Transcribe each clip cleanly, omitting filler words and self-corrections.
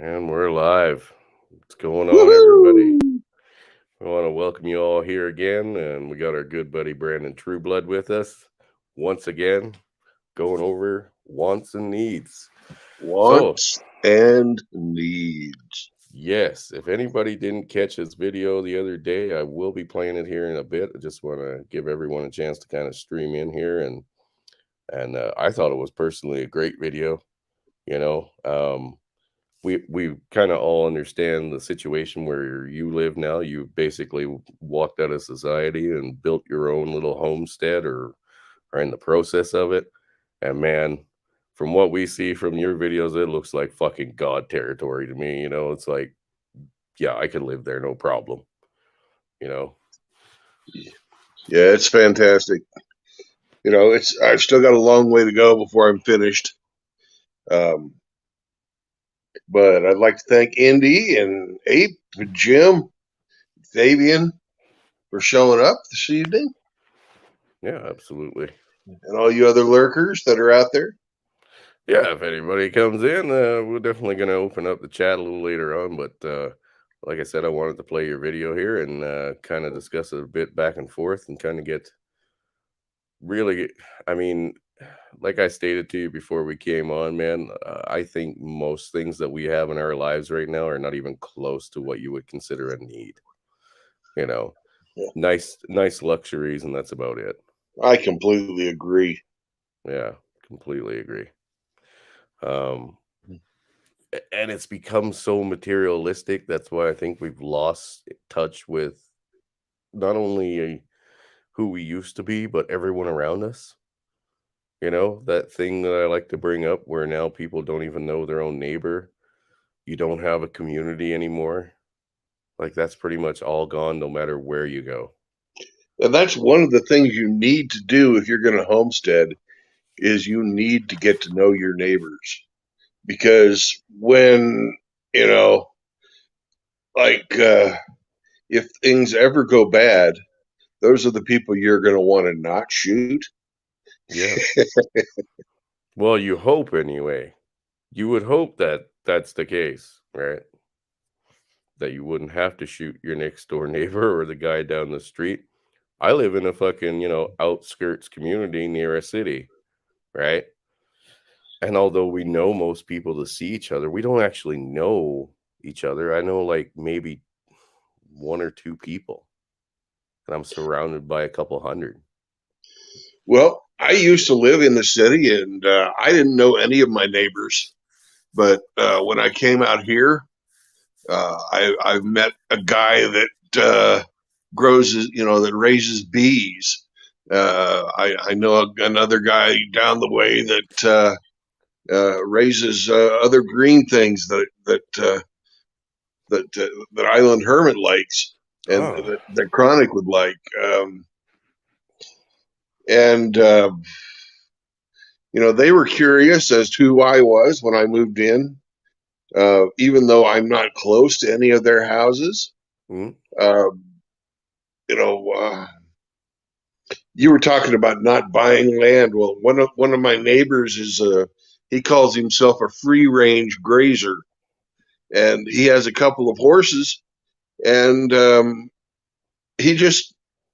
And we're live. What's going on, everybody? Woohoo! I want to welcome you all here again. And we got our good buddy Brandon Trueblood with us once again, going over wants and needs. So, Wants and needs. yes, if anybody didn't catch his video the other day, I will be playing it here in a bit. I just want to give everyone a chance to kind of stream in here. And I thought it was personally a great video. You know, we kind of all understand the situation where you live now. You basically walked out of society and built your own little homestead or are in the process of it. And man, from what we see from your videos, it looks like fucking God territory to me. It's like, yeah, I could live there, no problem. You know, Yeah, it's fantastic. I've still got a long way to go before I'm finished. Um, but I'd like to thank Indy and Ape, Jim, Fabian for showing up this evening, yeah, absolutely. and all you other lurkers that are out there. Yeah, if anybody comes in, we're definitely going to open up the chat a little later on. But like I said, I wanted to play your video here and kind of discuss it a bit back and forth and kind of get really, I mean, like I stated to you before we came on, man, I think most things that we have in our lives right now are not even close to what you would consider a need. You know, Yeah, nice luxuries, and that's about it. I completely agree. Yeah, completely agree. Um, and it's become so materialistic. That's why I think we've lost touch with not only who we used to be, but everyone around us. That thing that I like to bring up where now people don't even know their own neighbor. You don't have a community anymore. Like that's pretty much all gone no matter where you go. And that's one of the things you need to do if you're going to homestead is you need to get to know your neighbors because when you know like if things ever go bad, those are the people you're going to want to not shoot. Yeah. Well, you hope anyway. You would hope that that's the case, right? That you wouldn't have to shoot your next door neighbor or the guy down the street. I live in a fucking, outskirts community near a city, right? And although we know most people to see each other, we don't actually know each other. I know like maybe one or two people, and I'm surrounded by a couple hundred. Well, I used to live in the city and I didn't know any of my neighbors. But when I came out here, I met a guy that that raises bees. I know another guy down the way that raises other green things that Island Hermit likes, and Oh, that Chronic would like. And they were curious as to who I was when I moved in, even though I'm not close to any of their houses. mm, Uh, you know, uh, you were talking about not buying land. Well, one of my neighbors is he calls himself a free range grazer, and he has a couple of horses, and he just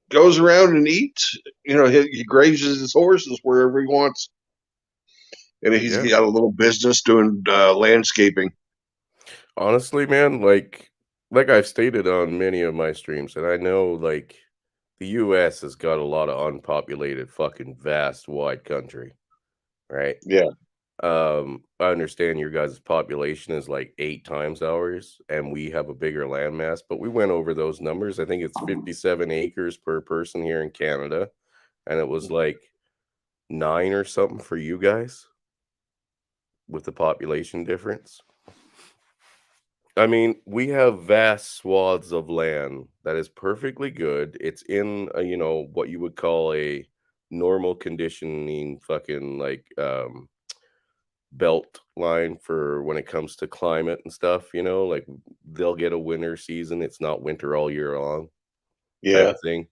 goes around and eats. He grazes his horses wherever he wants, and he's yeah. got a little business doing landscaping. Honestly, man, like I've stated on many of my streams, and I know like the US has got a lot of unpopulated fucking vast wide country, right? Yeah. I understand your guys' population is like 8 times ours, and we have a bigger landmass, but we went over those numbers. I think it's 57 acres per person here in Canada, and it was like 9 or something for you guys with the population difference. I mean, we have vast swaths of land that is perfectly good. It's in what you would call a normal conditioning fucking belt line for when it comes to climate and stuff, like they'll get a winter season. It's not winter all year long type Yeah. of thing.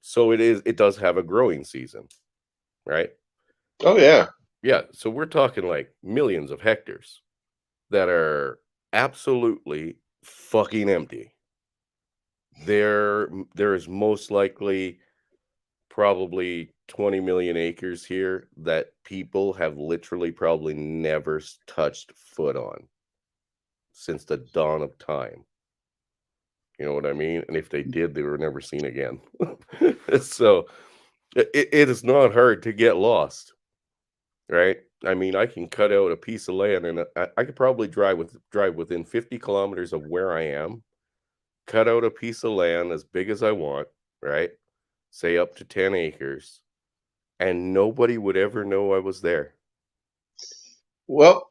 So it does have a growing season, right? Oh yeah. Yeah. So we're talking like millions of hectares, that are absolutely fucking empty. There is most likely probably 20 million acres here that people have literally probably never touched foot on since the dawn of time. You know what I mean? And if they did, they were never seen again. So it is not hard to get lost, right? I mean, I can cut out a piece of land and I could probably drive within 50 kilometers of where I am, cut out a piece of land as big as I want, right? Say up to 10 acres, and nobody would ever know I was there. Well,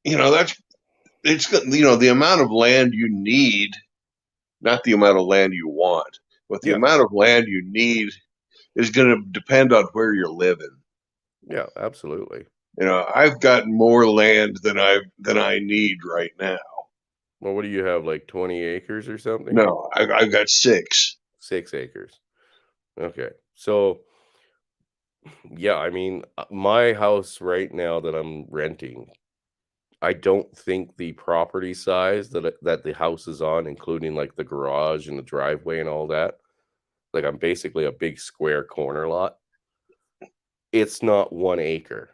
that's the amount of land you need, not the amount of land you want, but the Yeah, amount of land you need is going to depend on where you're living. yeah, absolutely. I've got more land than I need right now. Well, what do you have, like 20 acres or something? No, I've got 6. 6 acres. Okay. So, yeah, I mean, my house right now that I'm renting, I don't think the property size that the house is on, including like the garage and the driveway and all that, like I'm basically a big square corner lot. It's not 1 acre,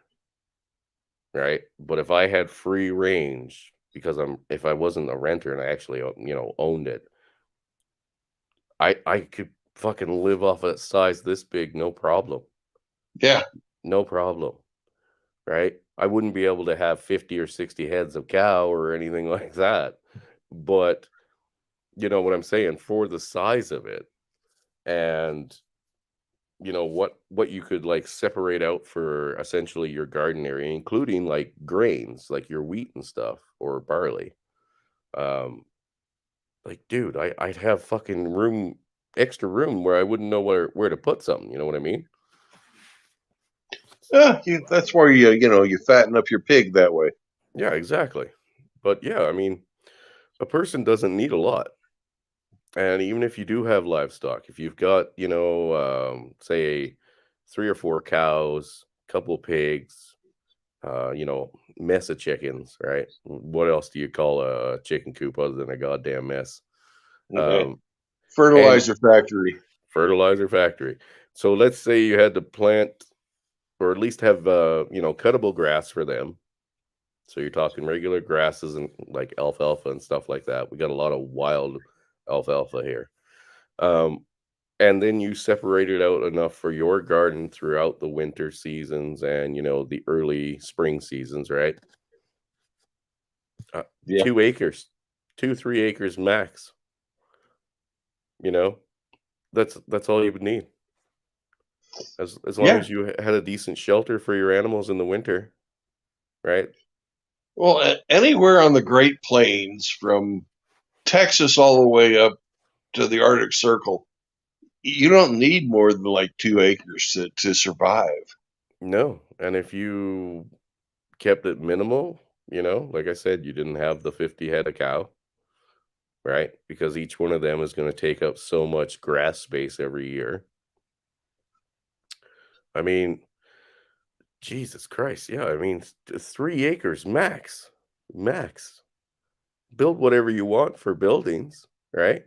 right? But if I had free range, because if I wasn't a renter and I actually owned it, I could fucking live off a size this big, no problem. Yeah, No problem, right? I wouldn't be able to have 50 or 60 heads of cow or anything like that. But you know what I'm saying, for the size of it, and what you could like separate out for essentially your garden area, including like grains, like your wheat and stuff or barley. Um, like, dude, I'd have fucking extra room where I wouldn't know where to put something. You know what I mean? that's where you fatten up your pig that way. Yeah, exactly. But yeah, I mean, a person doesn't need a lot. And even if you do have livestock, if you've got, say 3 or 4 cows, couple pigs, mess of chickens, right? What else do you call a chicken coop other than a goddamn mess? Okay. Um, and Fertilizer factory. fertilizer factory. So let's say you had to plant or at least have, cuttable grass for them. So you're talking regular grasses and like alfalfa and stuff like that. We got a lot of wild alfalfa here. Um, and then you separate it out enough for your garden throughout the winter seasons and the early spring seasons, right? uh, Yeah. 2 acres, 2-3 acres max. you know that's all you would need, as long Yeah. as you had a decent shelter for your animals in the winter, right? Well, anywhere on the Great Plains, from Texas all the way up to the Arctic Circle, you don't need more than like 2 acres to survive. No, and if you kept it minimal, like I said, you didn't have the 50 head of cow, right? Because each one of them is going to take up so much grass space every year. I mean, Jesus Christ, yeah, I mean, 3 acres max, max. Build whatever you want for buildings, right?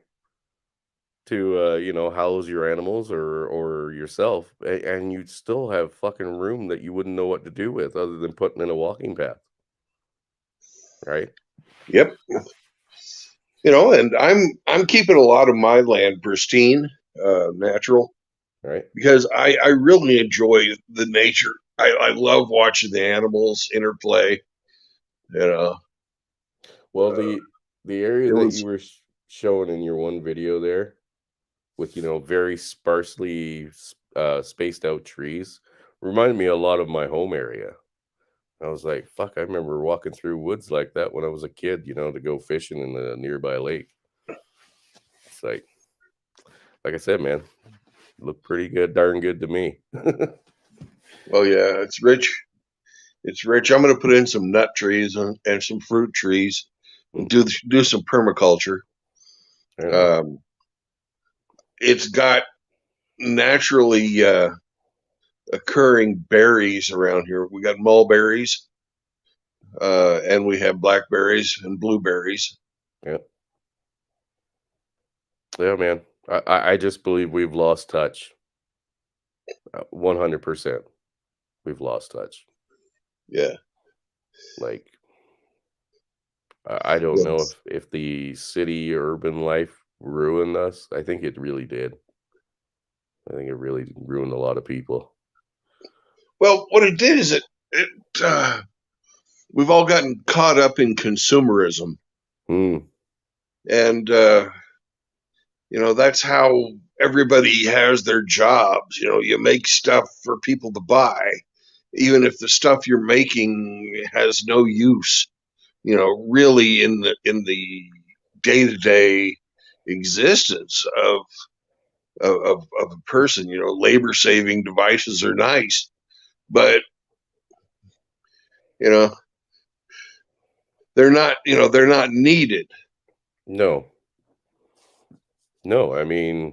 To house your animals or yourself, and you'd still have fucking room that you wouldn't know what to do with other than putting in a walking path, right? Yep. And I'm keeping a lot of my land pristine, natural, Right. because I really enjoy the nature. I love watching the animals interplay. You know, Well, uh, the area it that you was were showing in your one video there with very sparsely spaced out trees reminded me a lot of my home area. I was like, fuck, I remember walking through woods like that when I was a kid, to go fishing in the nearby lake. It's like I said, man, looked pretty good, darn good to me. well, yeah, it's rich. It's rich. I'm going to put in some nut trees and some fruit trees, and do some permaculture. Right on. Um, it's got naturally occurring berries around here. We got mulberries, and we have blackberries and blueberries. Yeah. Yeah, man. I just believe we've lost touch. 100%. We've lost touch. Yeah. Like, I don't know Yes. if the city urban life ruined us. I think it really did. I think it really ruined a lot of people. Well, what it did is it we've all gotten caught up in consumerism, Mm, and that's how everybody has their jobs. You make stuff for people to buy, even if the stuff you're making has no use. Really in the day to day existence of a person. Labor saving devices are nice, but you know they're not needed. no, no. I mean,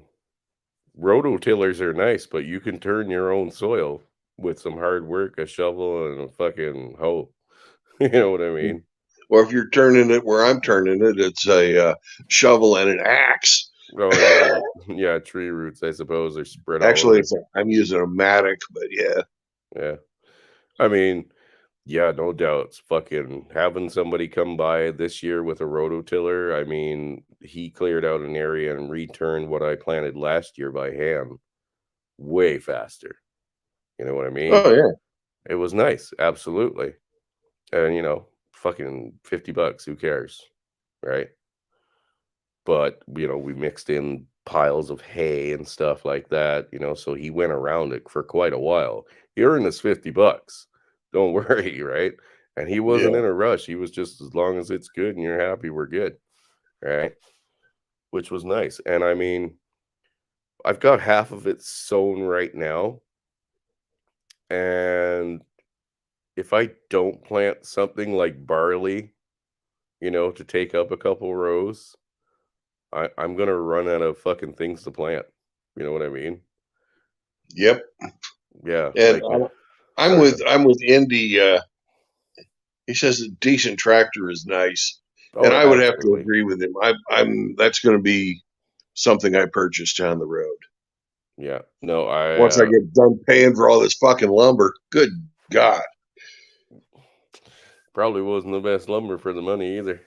rototillers are nice, but you can turn your own soil with some hard work, a shovel, and a fucking hoe. You know what I mean? Or if you're turning it where I'm turning it, it's a shovel and an axe. Oh yeah, yeah. Tree roots, I suppose, are spread all Actually, over. I'm using a mattock, but yeah. Yeah. I mean, yeah, no doubts. Fucking having somebody come by this year with a rototiller. I mean, he cleared out an area and returned what I planted last year by hand way faster. You know what I mean? Oh yeah. It was nice, absolutely. And fucking $50, who cares? Right? But, we mixed in piles of hay and stuff like that, so he went around it for quite a while. He earned his $50. Don't worry, right? And he wasn't Yeah. in a rush. He was just, as long as it's good and you're happy, we're good, right? Which was nice. And I mean, I've got half of it sown right now. And if I don't plant something like barley, to take up a couple rows, I'm gonna run out of fucking things to plant. You know what I mean? Yep. Yeah, And like, I'm sorry, with go I'm with Indy. He says a decent tractor is nice, and oh, I would have to absolutely. agree with him. I'm That's going to be something I purchase down the road Yeah. No, I, once I get done paying for all this fucking lumber. Good God. probably wasn't the best lumber for the money either.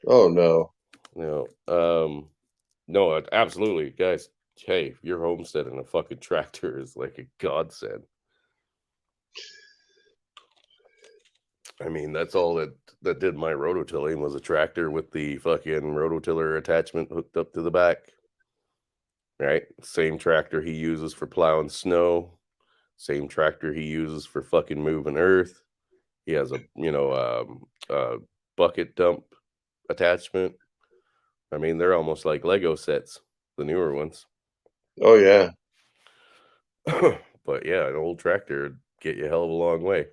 Oh no. No, no, absolutely, guys, hey, your homestead and a fucking tractor is like a godsend. I mean, that's all that did my rototilling was a tractor with the fucking rototiller attachment hooked up to the back, right? Same tractor he uses for plowing snow, same tractor he uses for fucking moving earth. He has a bucket dump attachment. I mean, they're almost like Lego sets, the newer ones. Oh yeah. But yeah, an old tractor would get you a hell of a long way.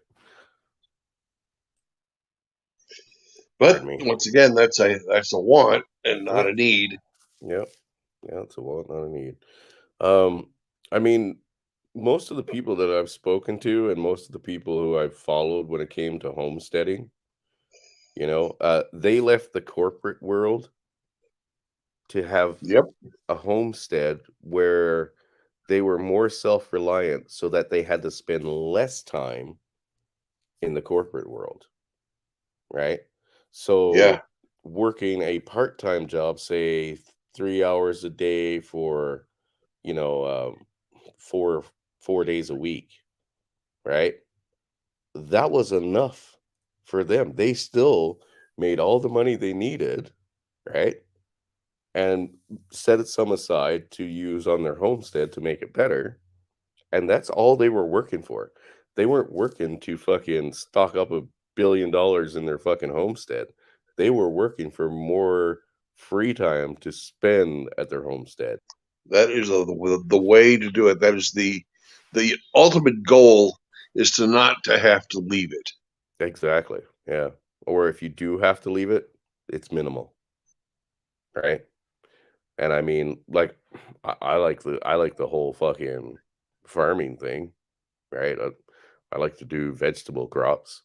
But Pardon me. once again, that's a want and not Yeah, a need. yeah, yeah. It's a want, not a need. Um, I mean, most of the people that I've spoken to, and most of the people who I've followed when it came to homesteading, they left the corporate world to have Yep. a homestead where they were more self-reliant so that they had to spend less time in the corporate world, right? So Yeah. working a part-time job, say 3 hours a day for, you know, um, four 4 days a week, right? That was enough for them. They still made all the money they needed, right? And set it some aside to use on their homestead to make it better. And that's all they were working for. They weren't working to fucking stock up $1 billion in their fucking homestead. They were working for more free time to spend at their homestead. That is the way to do it. That is the ultimate goal is to not to have to leave it. Exactly. Yeah. Or if you do have to leave it, it's minimal, right? And I mean, like, I like the whole fucking farming thing, right? I like to do vegetable crops,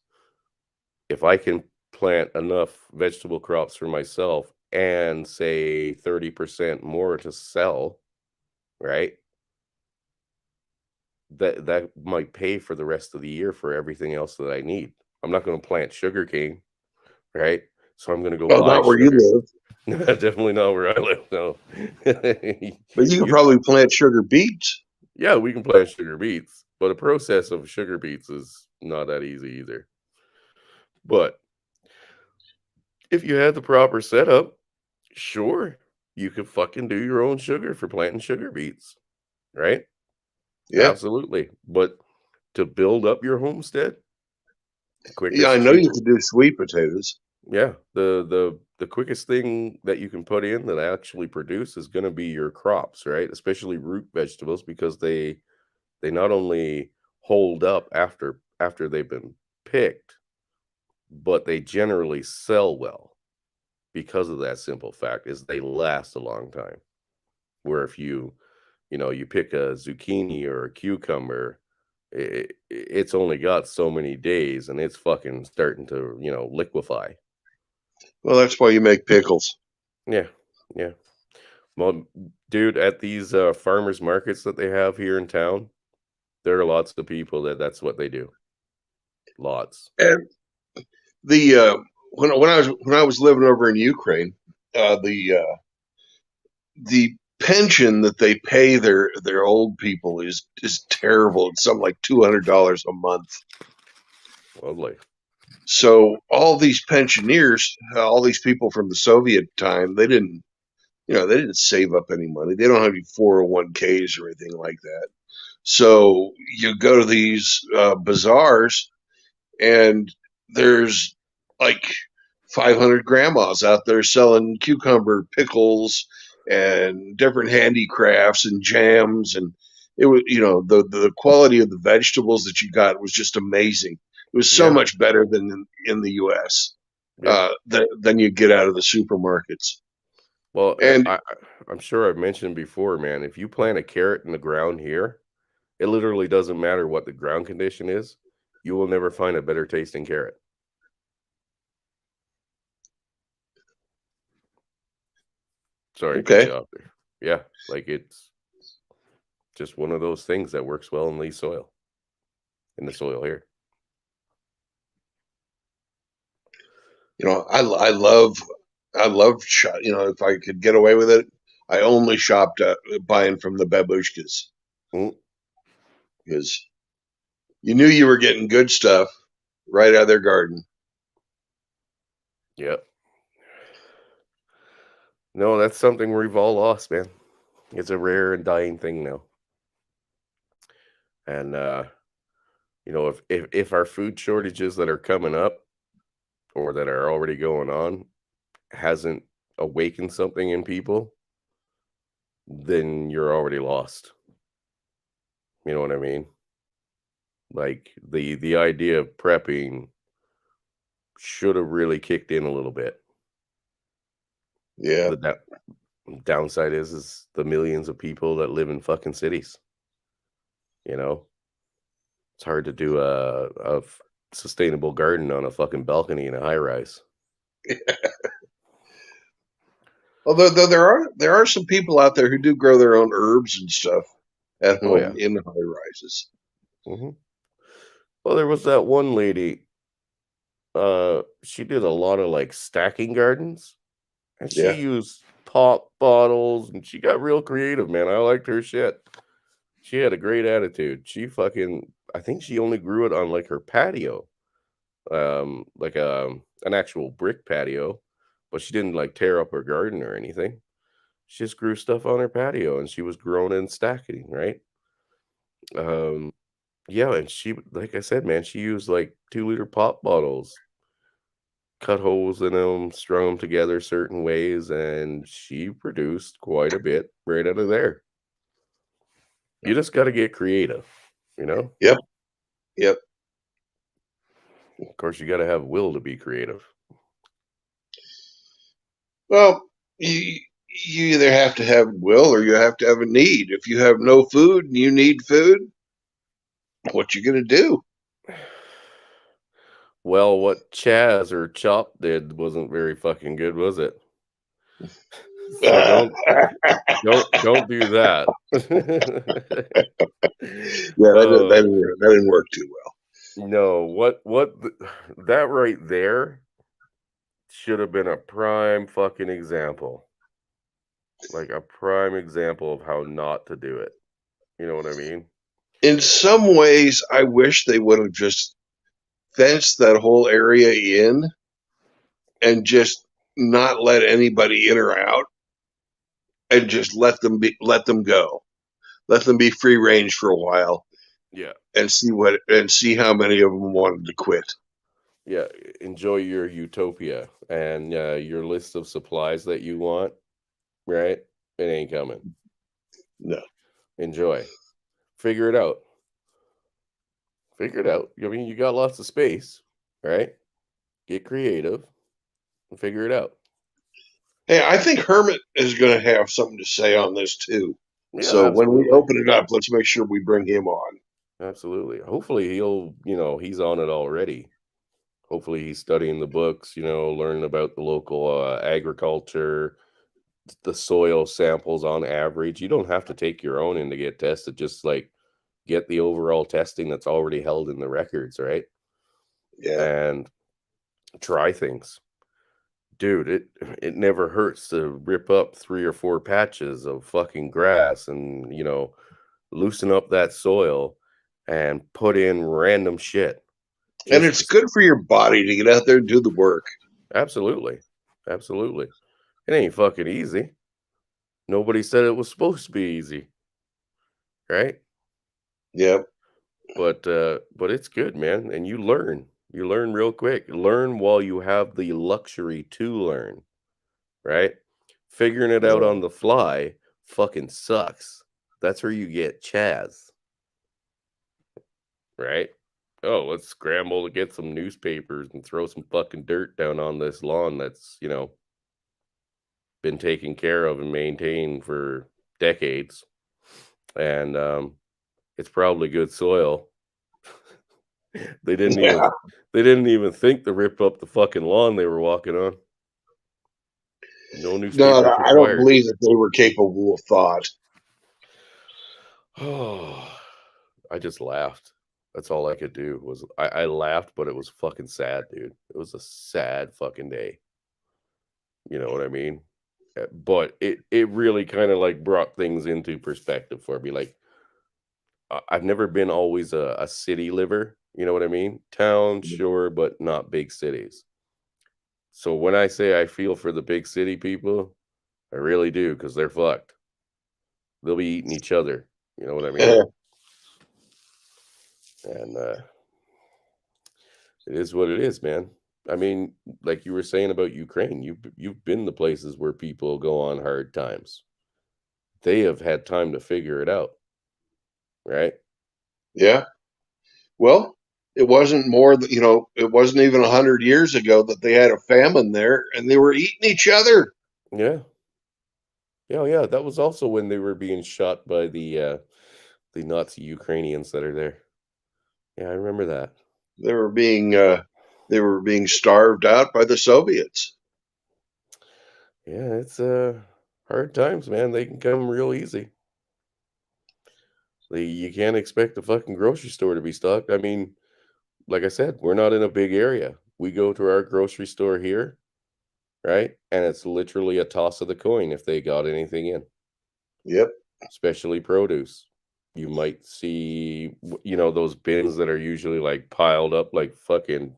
if I can plant enough vegetable crops for myself and say 30% more to sell, right? That might pay for the rest of the year for everything else that I need. I'm not going to plant sugarcane, right? So I'm going to go Well, buy not where you sugar. live, Definitely not where I live. No. but you could You- probably plant sugar beets. yeah, we can plant sugar beets, but the process of sugar beets is not that easy either. But if you had the proper setup, sure, you could fucking do your own sugar for planting sugar beets, right? Yeah. Absolutely. But to build up your homestead, Yeah, I quickest, know you cheapest, could do sweet potatoes. yeah, the quickest thing that you can put in that actually produce is going to be your crops, right? Especially root vegetables because they not only hold up after they've been picked, but they generally sell well because of that simple fact is they last a long time. Where if you pick a zucchini or a cucumber, it's only got so many days and it's fucking starting to, liquefy. Well, that's why you make pickles. Yeah. Yeah. Well, dude, at these farmers markets that they have here in town, there are lots of people that's what they do. Lots. And the when I was living over in Ukraine, the pension that they pay their old people is terrible. It's something like $200 a month. Lovely. So all these pensioners, all these people from the Soviet time, they didn't save up any money. They don't have any 401ks or anything like that. So you go to these bazaars, and there's like 500 grandmas out there selling cucumber pickles and different handicrafts and jams, and it was, the quality of the vegetables that you got was just amazing. It was so Yeah. much better than in the U.S. Yeah. Than you get out of the supermarkets. Well, And I'm sure I've mentioned before, man, if you plant a carrot in the ground here, it literally doesn't matter what the ground condition is. You will never find a better tasting carrot. Sorry to cut okay, you off there. Yeah, like it's just one of those things that works well in the soil here. I love if I could get away with it, I only shopped buying from the babushkas Mm, because you knew you were getting good stuff right out of their garden. yep. No, that's something we've all lost, man. It's a rare and dying thing now. And if our food shortages that are coming up or that are already going on hasn't awakened something in people, then you're already lost. You know what I mean? Like the idea of prepping should have really kicked in a little bit. Yeah, The downside is the millions of people that live in fucking cities. You know, it's hard to do a sustainable garden on a fucking balcony in a high rise. although there are some people out there who do grow their own herbs and stuff at Oh yeah. home in high rises. Hmm. Well, there was that one lady. She did a lot of like stacking gardens, and she Yeah, used pop bottles, and she got real creative, man. I liked her shit. She had a great attitude. I think she only grew it on like her patio, like an actual brick patio, but she didn't like tear up her garden or anything. She just grew stuff on her patio, and she was growing and stacking, right? Um, yeah, and like I said, man, she used like 2-liter pop bottles, cut holes in them, strung them together certain ways, and she produced quite a bit right out of there. You just got to get creative, you know? yep, yep. Of course, you got to have will to be creative. Well, you either have to have will or you have to have a need. If you have no food and you need food, what you gonna do? Well, what Chaz or Chop did wasn't very fucking good, was it? So Yeah, don't do that. that Uh, didn't work too well. no, that right there should have been a prime fucking example. Like a prime example of how not to do it. You know what I mean? In some ways, I wish they would have just fenced that whole area in and just not let anybody in or out, and just let them go, let them be free range for a while, Yeah. and see how many of them wanted to quit. Yeah, enjoy your utopia and your list of supplies that you want, right? It ain't coming. No, Enjoy. Figure it out. Figure it out. I mean, you got lots of space, right? Get creative and figure it out. hey, I think Hermit is going to have something to say on this too. Yeah, So when we absolutely. open it up, let's make sure we bring him on. Absolutely. Hopefully he's on it already. Hopefully he's studying the books, learning about the local agriculture, the soil samples on average. You don't have to take your own in to get tested. Just like get the overall testing that's already held in the records, right? Yeah. And try things. Dude, it never hurts to rip up 3 or 4 patches of fucking grass and, loosen up that soil and put in random shit. And Just it's good for your body to get out there and do the work. absolutely. Absolutely. It ain't fucking easy. Nobody said it was supposed to be easy, right? Yep. But it's good, man, and you learn. You learn real quick. Learn while you have the luxury to learn, right? Figuring it out Yeah. on the fly fucking sucks. That's where you get Chaz, right? Oh, let's scramble to get some newspapers and throw some fucking dirt down on this lawn that's, been taken care of and maintained for decades. And it's probably good soil. They didn't even Yeah. they didn't even think to rip up the fucking lawn they were walking on. No No, newspapers I don't required. believe that they were capable of thought. Oh, I just laughed. That's all I could do was I laughed, but it was fucking sad, dude. It was a sad fucking day. You know what I mean? But it really kind of like brought things into perspective for me. Like I've never been always a city liver. You know what I mean? Town, sure, but not big cities. So when I say I feel for the big city people, I really do because they're fucked. They'll be eating each other. You know what I mean? And it is what it is, man. I mean, like you were saying about Ukraine, you've been the places where people go on hard times. They have had time to figure it out, right? Yeah. Well, it wasn't even 100 years ago that they had a famine there and they were eating each other. Yeah. Yeah, yeah. That was also when they were being shot by the Nazi Ukrainians that are there. Yeah, I remember that. They were being, uh, they were being starved out by the Soviets. Yeah, it's hard times, man. They can come real easy. You can't expect the fucking grocery store to be stocked. I mean, like I said, we're not in a big area. We go to our grocery store here, right? And it's literally a toss of the coin if they got anything in, Yep. especially produce. You might see, those bins that are usually like piled up like fucking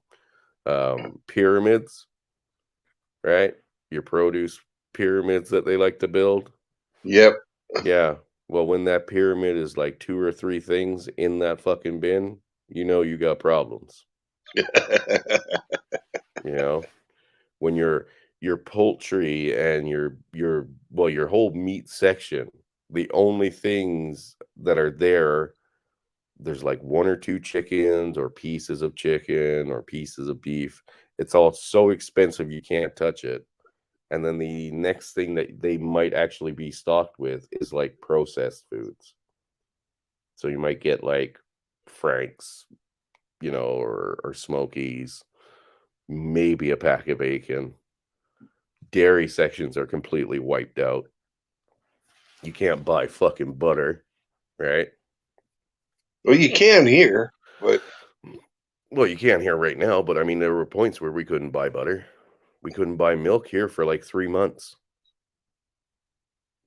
pyramids, right? Your produce pyramids that they like to build. Yep. Yeah. Well, when that pyramid is like 2 or 3 things in that fucking bin, you got problems, you know? When your poultry and your whole meat section, the only things that are there's like 1 or 2 chickens or pieces of chicken or pieces of beef. It's all so expensive you can't touch it. And then the next thing that they might actually be stocked with is like processed foods. So you might get like Frank's, or Smokies. maybe a pack of bacon. Dairy sections are completely wiped out. You can't buy fucking butter, right? Well, you can here, but Well, you can here right now, but I mean, there were points where we couldn't buy butter. We couldn't buy milk here for like 3 months.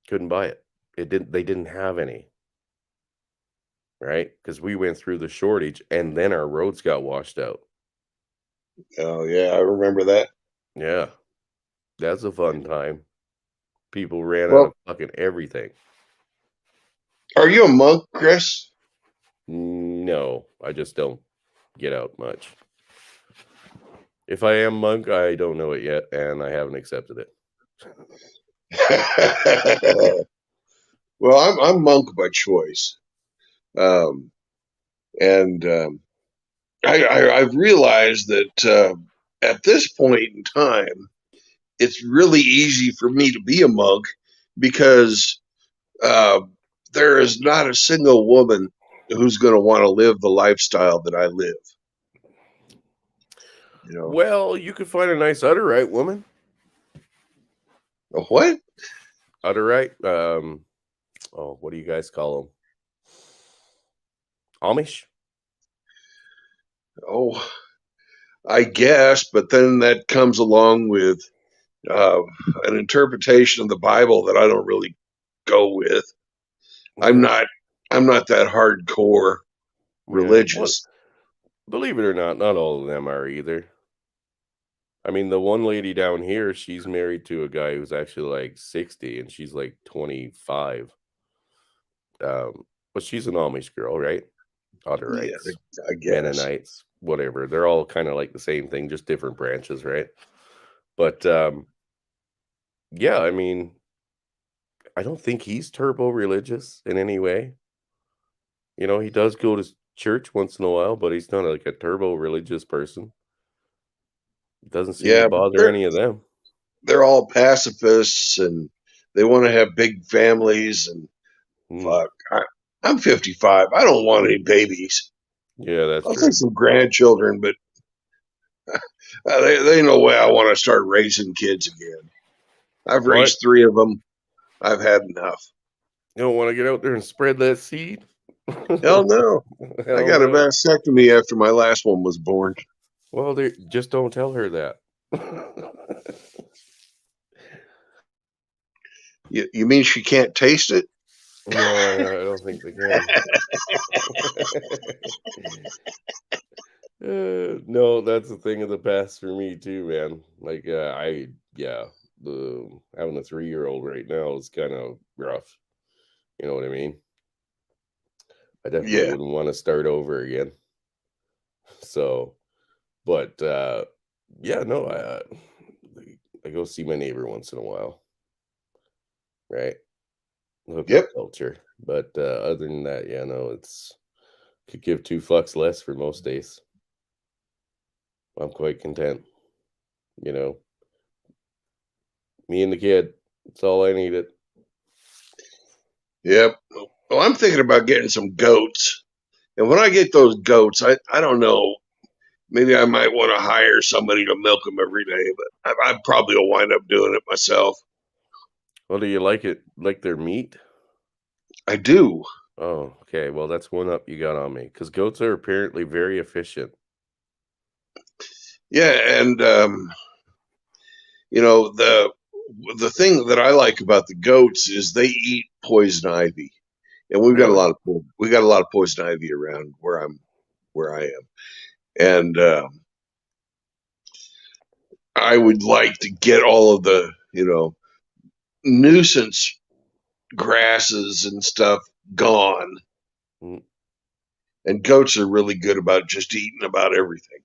Couldn't buy it. They didn't have any, right? Because we went through the shortage and then our roads got washed out. oh yeah, I remember that. Yeah, that's a fun time. People ran out of Well, fucking everything. are you a monk, Chris? No, I just don't get out much. If I am monk, I don't know it yet, and I haven't accepted it. Well, I'm monk by choice, um, and I've realized that at this point in time, it's really easy for me to be a monk because uh, there is not a single woman who's going to want to live the lifestyle that I live. You know, Well, you could find a nice Utterite woman. what? Utterite. Oh, what do you guys call them? Amish? Oh, I guess, but then that comes along with uh, an interpretation of the Bible that I don't really go with. I'm Yeah, not. I'm not that hardcore yeah. Well, religious. believe it or not, not all of them are either. I mean, the one lady down here, she's married to a guy who's actually like 60 and she's like 25. But she's an Amish girl, right? Yeah, Hutterites, I guess. Mennonites, whatever. They're all kind of like the same thing, just different branches, right? But yeah, I mean, I don't think he's turbo religious in any way. You know, he does go to church once in a while, but he's not like a turbo religious person. Doesn't seem to Yeah, but bother any of them. they're all pacifists and they want to have big families and Mm, fuck. I'm 55. I don't want any babies. yeah, that's I'll take true. some grandchildren, but they no way I want to start raising kids again. I've What? raised three of them. I've had enough. You don't want to get out there and spread that seed? Hell no. I Hell got a no. vasectomy after my last one was born. Well, just don't tell her that. You mean she can't taste it? No, I don't think they can. No, that's a thing of the past for me too, man. Like, yeah, the having a 3-year-old right now is kind of rough. You know what I mean? I definitely Yeah. wouldn't want to start over again. So, but yeah, no, I go see my neighbor once in a while, right? Hookup Yep. culture. But other than that, yeah, no, it's could give two fucks less for most days. I'm quite content, you know. Me and the kid. That's all I needed. Yep. Well, I'm thinking about getting some goats. And when I get those goats, I don't know. Maybe I might want to hire somebody to milk them every day, but I probably will wind up doing it myself. Well, do you like it? Like their meat? I do. Oh, okay. Well, that's one up you got on me because goats are apparently very efficient. Yeah, and you know the thing that I like about the goats is they eat poison ivy, and Really? we got a lot of poison ivy around where I am, and I would like to get all of the nuisance grasses and stuff gone. Mm. And goats are really good about just eating about everything.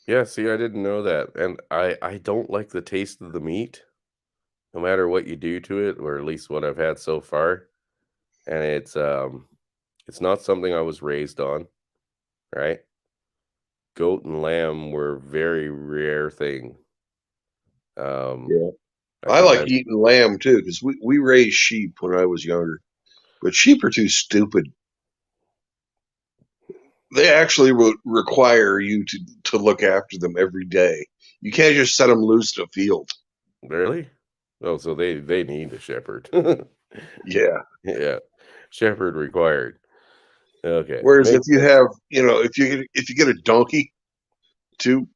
Yeah, see, I didn't know that. And I don't like the taste of the meat, no matter what you do to it, or at least what I've had so far. And it's not something I was raised on, right? Goat and lamb were very rare thing. Um, Yeah. I I think like I eating lamb too because we raised sheep when I was younger, but sheep are too stupid. they actually would require you to look after them every day. You can't just set them loose in a field. Really? Oh, so they need a shepherd. Yeah. Yeah, shepherd required. Okay, Whereas if makes you sense. have, if you get a donkey to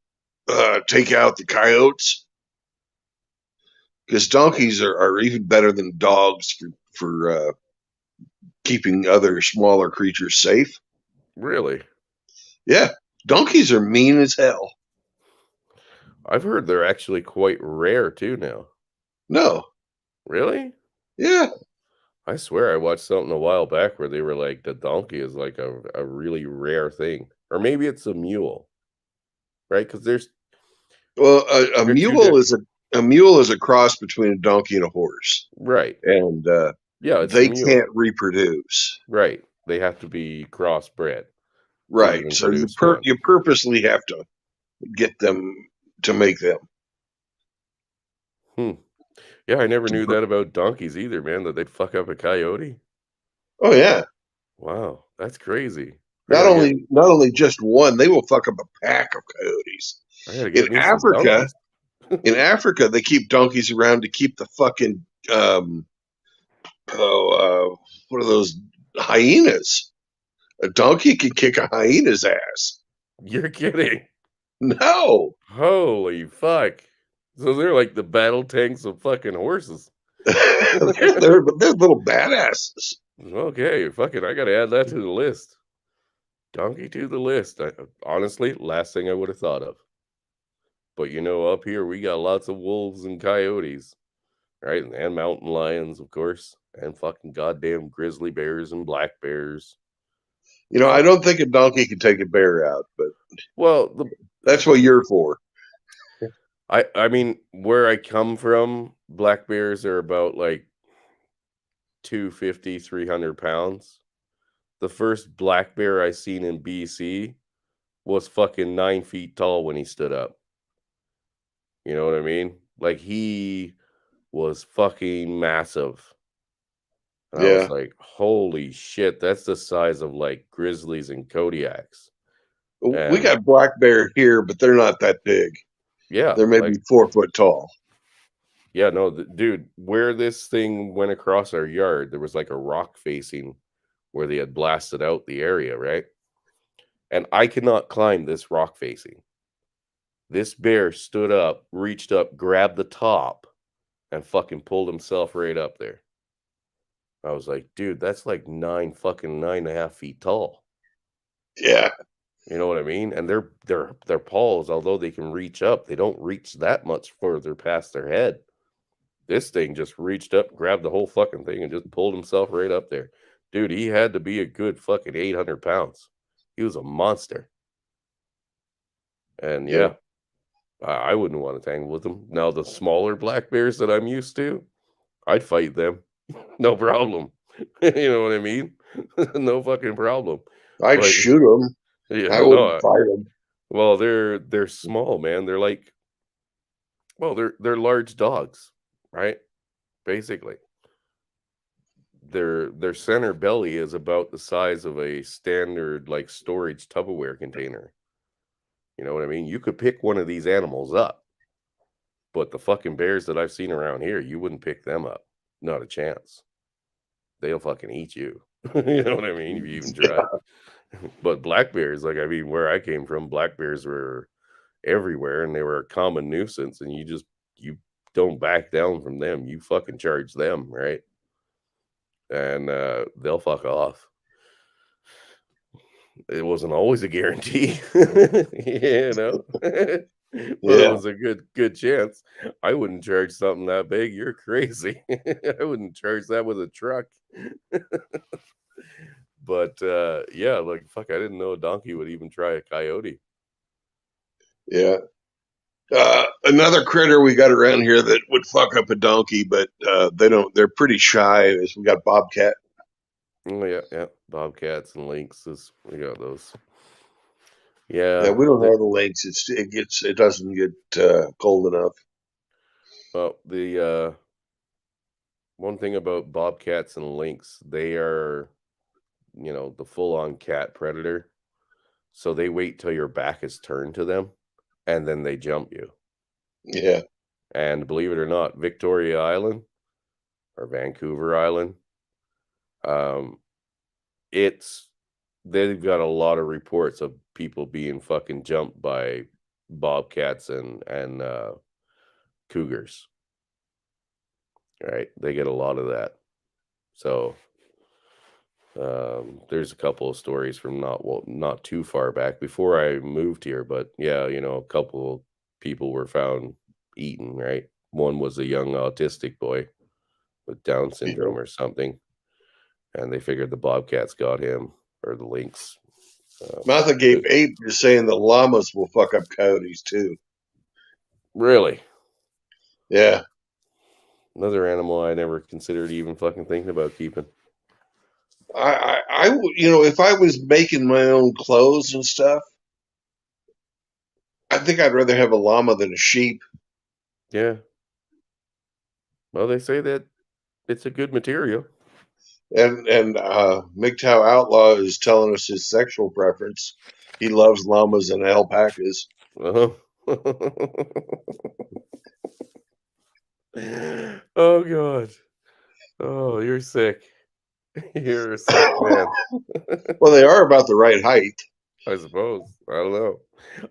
take out the coyotes, because donkeys are even better than dogs for keeping other smaller creatures safe. Really? Yeah, donkeys are mean as hell. I've heard they're actually quite rare too now. No, Really? yeah, I swear I watched something a while back where they were like the donkey is like a really rare thing. Or maybe it's a mule, right? Because well, they're two different. a mule is a cross between a donkey and a horse, Right. and Yeah, it's a they mule. can't reproduce. Right. They have to be crossbred to Right, even so produce one. you purposely have to get them to make them. Hmm. Yeah, I never To knew pr- that about donkeys either, man, that they'd fuck up a coyote. oh yeah, Wow, that's crazy. not only just one, they will fuck up a pack of coyotes. I gotta In get me some Africa, donkeys. in Africa, they keep donkeys around to keep the fucking what are those hyenas? A donkey can kick a hyena's ass. You're kidding. No, Holy fuck. So they're like the battle tanks of fucking horses. they're little badasses. Okay, fuck it. I gotta add that to the list. Donkey to the list. Honestly, last thing I would have thought of. But up here we got lots of wolves and coyotes, right? And mountain lions, of course, and fucking goddamn grizzly bears and black bears. I So, don't think a donkey can take a bear out, but well, that's what you're for. I mean, where I come from, black bears are about like 250, 300 pounds. The first black bear I seen in BC was fucking 9 feet tall when he stood up. You know what I mean? Like he was fucking massive. And I was Yeah, like, holy shit, that's the size of like grizzlies and Kodiaks. we And got black bear here, but they're not that big. yeah, They're maybe like, 4 foot tall. yeah, no, dude, where this thing went across our yard, there was like a rock facing where they had blasted out the area, right? And I could not climb this rock facing. This bear stood up, reached up, grabbed the top, and fucking pulled himself right up there. I was like, dude, that's like 9.5 feet tall. Yeah, You know what I mean? And their paws, although they can reach up, they don't reach that much further past their head. This thing just reached up, grabbed the whole fucking thing, and just pulled himself right up there. Dude, he had to be a good fucking 800 pounds. He was a monster. And yeah, yeah, I wouldn't want to tangle with him. Now, the smaller black bears that I'm used to, I'd fight them. No problem. You know what I mean? No fucking problem. I'd But shoot them. I yeah, no, wouldn't fight them. well, they're small, man. They're like, well, they're large dogs, right? Basically. Their center belly is about the size of a standard like storage Tupperware container. You know what I mean? You could pick one of these animals up, but the fucking bears that I've seen around here, you wouldn't pick them up. Not a chance. They'll fucking eat you. You know what I mean? If you even try. But black bears, like I mean, where I came from, black bears were everywhere and they were a common nuisance, and you don't back down from them. You fucking charge them, right? And they'll fuck off. It wasn't always a guarantee, you know. But it Yeah, was a good chance. I wouldn't charge something that big. You're crazy. I wouldn't charge that with a truck. But yeah, like fuck, I didn't know a donkey would even try a coyote. yeah. Another critter we got around here that would fuck up a donkey, but they don't. They're pretty shy. Is we got bobcat. Oh yeah, yeah. Bobcats and lynxes. We got those. Yeah, Yeah. we don't have the lynx. It doesn't get cold enough. Well, the one thing about bobcats and lynx, they are, the full on cat predator. So they wait till your back is turned to them, and then they jump you. Yeah. And believe it or not, Victoria Island or Vancouver Island, um, it's they've got a lot of reports of people being fucking jumped by bobcats and cougars, right? They get a lot of that. So there's a couple of stories from not too far back before I moved here, but yeah, a couple people were found eaten, right? One was a young autistic boy with Down Yeah. syndrome or something, and they figured the bobcats got him or the lynx. Martha But Gabe Ape is saying the llamas will fuck up coyotes too. really, Yeah. another animal I never considered even fucking thinking about keeping. If I was making my own clothes and stuff, I think I'd rather have a llama than a sheep. Yeah. Well, they say that it's a good material. And MGTOW Outlaw is telling us his sexual preference. He loves llamas and alpacas. Uh-huh. Oh god. Oh, you're sick. You're a sick man. Well, they are about the right height. I suppose. I don't know.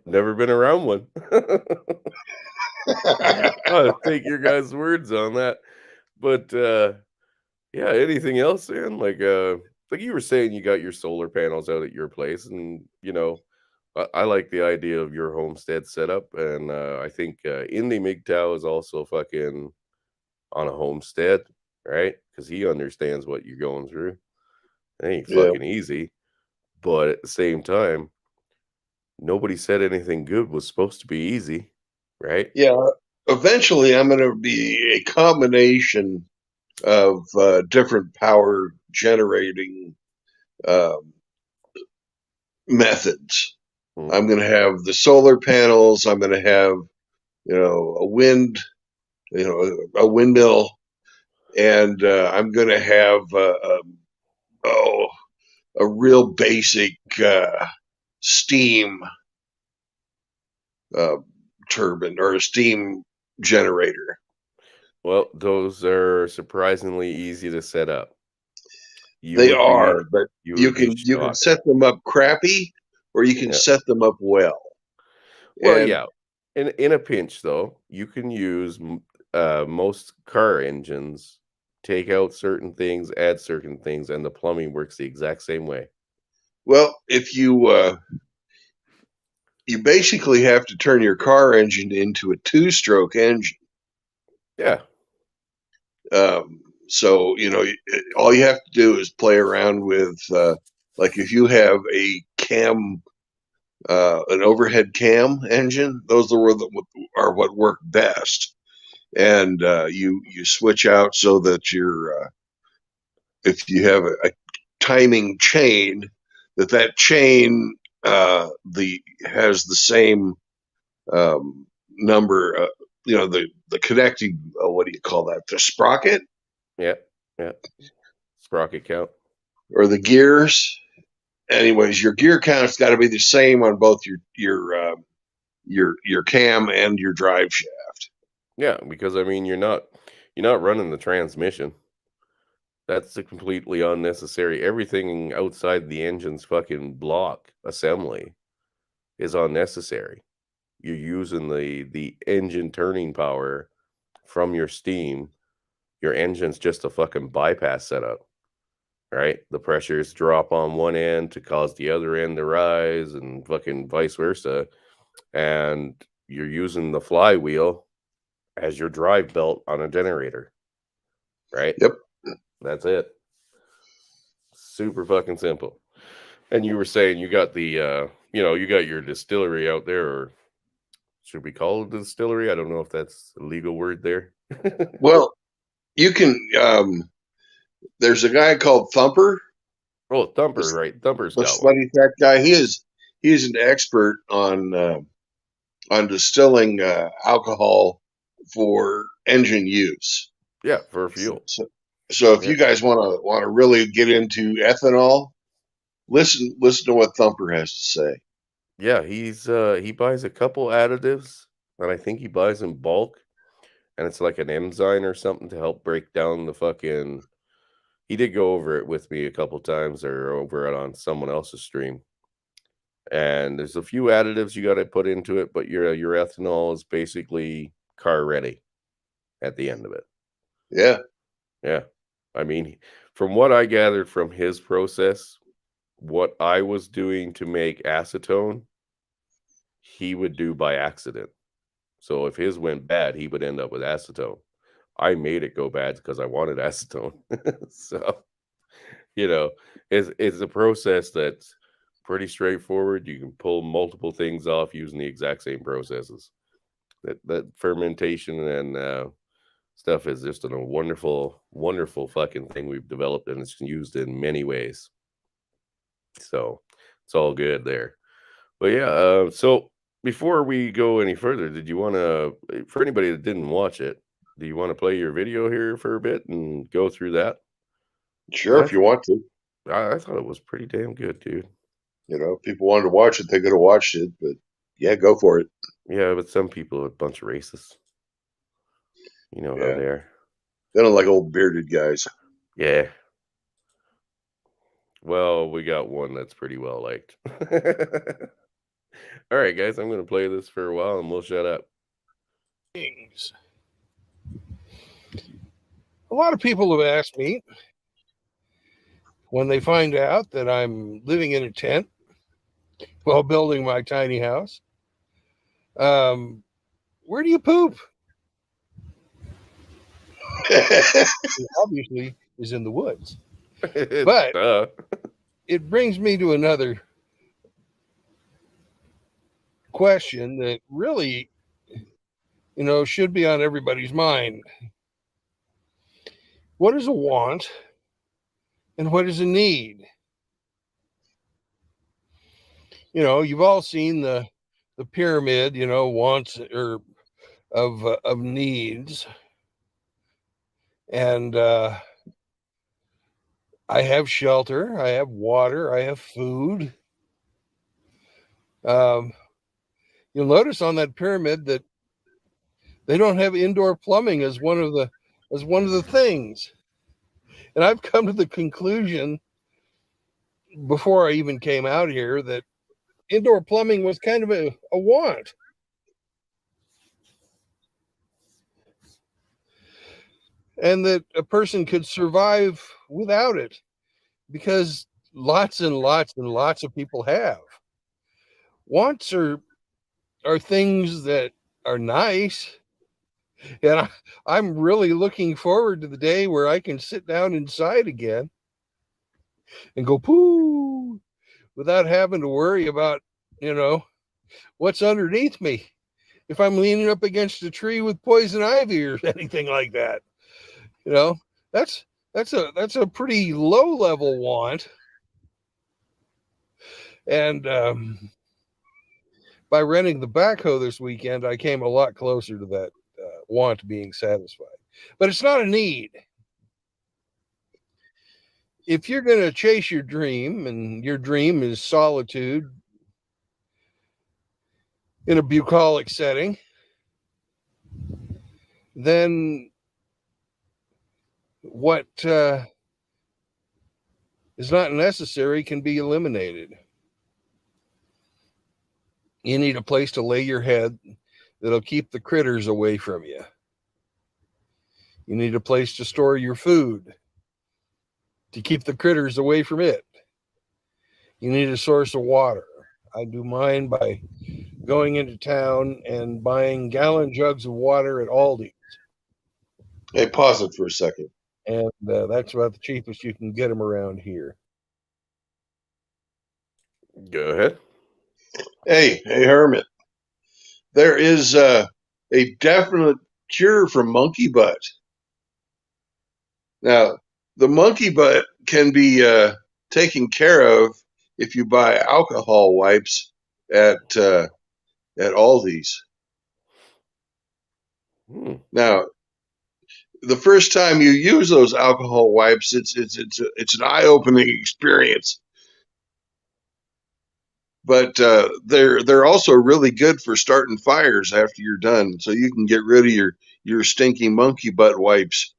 Never been around one. I'll take your guys' words on that. But yeah, anything else, man? Like you were saying, you got your solar panels out at your place, and I like the idea of your homestead setup, and I think Indy MGTOW is also fucking on a homestead, right? Because he understands what you're going through. It ain't Yeah. fucking easy, but at the same time, nobody said anything good was supposed to be easy, right? Yeah. Eventually, I'm going to be a combination of different power generating um, methods. Mm. I'm going to have the solar panels. I'm going to have, a windmill, and I'm going to have oh, a real basic steam uh, turbine or a steam generator. Well, those are surprisingly easy to set up. You They would are, be but you you would be can shocked. set them up crappy, or you can Yeah. set them up well. Well, And yeah. In a pinch, though, you can use most car engines, take out certain things, add certain things, and the plumbing works the exact same way. well, if you basically have to turn your car engine into a two-stroke engine. Yeah. So all you have to do is play around with, like if you have a cam, an overhead cam engine, those are what work best. And you switch out so that if you have a timing chain, that chain the has the same number. The connecting. What do you call that? The sprocket Yeah. Yeah. Sprocket count. or the gears. Anyways, your gear count's got to be the same on both your cam and your drive shaft. Yeah, because I mean you're not running the transmission. That's a completely unnecessary. Everything outside the engine's fucking block assembly is unnecessary. You're using the engine turning power from your steam. Your engine's just a fucking bypass setup, right? The pressures drop on one end to cause the other end to rise and fucking vice versa. And you're using the flywheel as your drive belt on a generator, right? Yep. That's it. Super fucking simple. And you were saying you got you got your distillery out there, or should we call it a distillery? I don't know if that's a legal word there. Well, you can. There's a guy called Thumper, Oh, the, Thumper, right? Thumper's the got one. slutty fat guy. He is an expert on distilling alcohol for engine use. Yeah, for fuel. So if Yeah. you guys want to really get into ethanol, listen to what Thumper has to say. Yeah, he buys a couple additives, and I think he buys in bulk, and it's like an enzyme or something to help break down the fucking he did go over it with me a couple times or over it on someone else's stream. And there's a few additives you gotta put into it, but your ethanol is basically car ready at the end of it. Yeah. Yeah. I mean, from what I gathered from his process, what I was doing to make acetone, he would do by accident. So if his went bad, he would end up with acetone. I made it go bad because I wanted acetone. So, you know, it's a process that's pretty straightforward. You can pull multiple things off using the exact same processes. That fermentation and stuff is just a wonderful, wonderful fucking thing we've developed, and it's used in many ways. So it's all good there. But yeah, so before we go any further, did you want to, for anybody that didn't watch it, do you want to play your video here for a bit and go through that? Sure, if you want to. I thought it was pretty damn good, dude. If people wanted to watch it, they could have watched it. But yeah, go for it. Yeah, but some people are a bunch of racists. You know how Yeah, they are. they don't like old bearded guys. Yeah. Well, we got one that's pretty well liked. All right, guys, I'm going to play this for a while and we'll shut up. Things. A lot of people have asked me when they find out that I'm living in a tent while building my tiny house, where do you poop? It obviously is in the woods. But it brings me to another question that really, should be on everybody's mind. What is a want and what is a need? You've all seen the pyramid, wants or of needs. And I have shelter, I have water, I have food. You'll notice on that pyramid that they don't have indoor plumbing as one of the things. And I've come to the conclusion before I even came out here that indoor plumbing was kind of a want. And that a person could survive without it because lots and lots and lots of people have. Wants are things that are nice. And I'm really looking forward to the day where I can sit down inside again and go poo without having to worry about, what's underneath me. If I'm leaning up against a tree with poison ivy or anything like that, that's a pretty low level want. And by renting the backhoe this weekend, I came a lot closer to that want being satisfied. But it's not a need. If you're going to chase your dream, and your dream is solitude in a bucolic setting, then what is not necessary can be eliminated. You need a place to lay your head that'll keep the critters away from you. You need a place to store your food to keep the critters away from it. You need a source of water. I do mine by going into town and buying gallon jugs of water at Aldi. Hey, pause it for a second. And that's about the cheapest you can get them around here. Go ahead. Hey, Hermit. There is a definite cure for monkey butt. Now, the monkey butt can be taken care of if you buy alcohol wipes at Aldi's. Now, the first time you use those alcohol wipes, it's an eye-opening experience. but they're also really good for starting fires after you're done, so you can get rid of your stinky monkey butt wipes.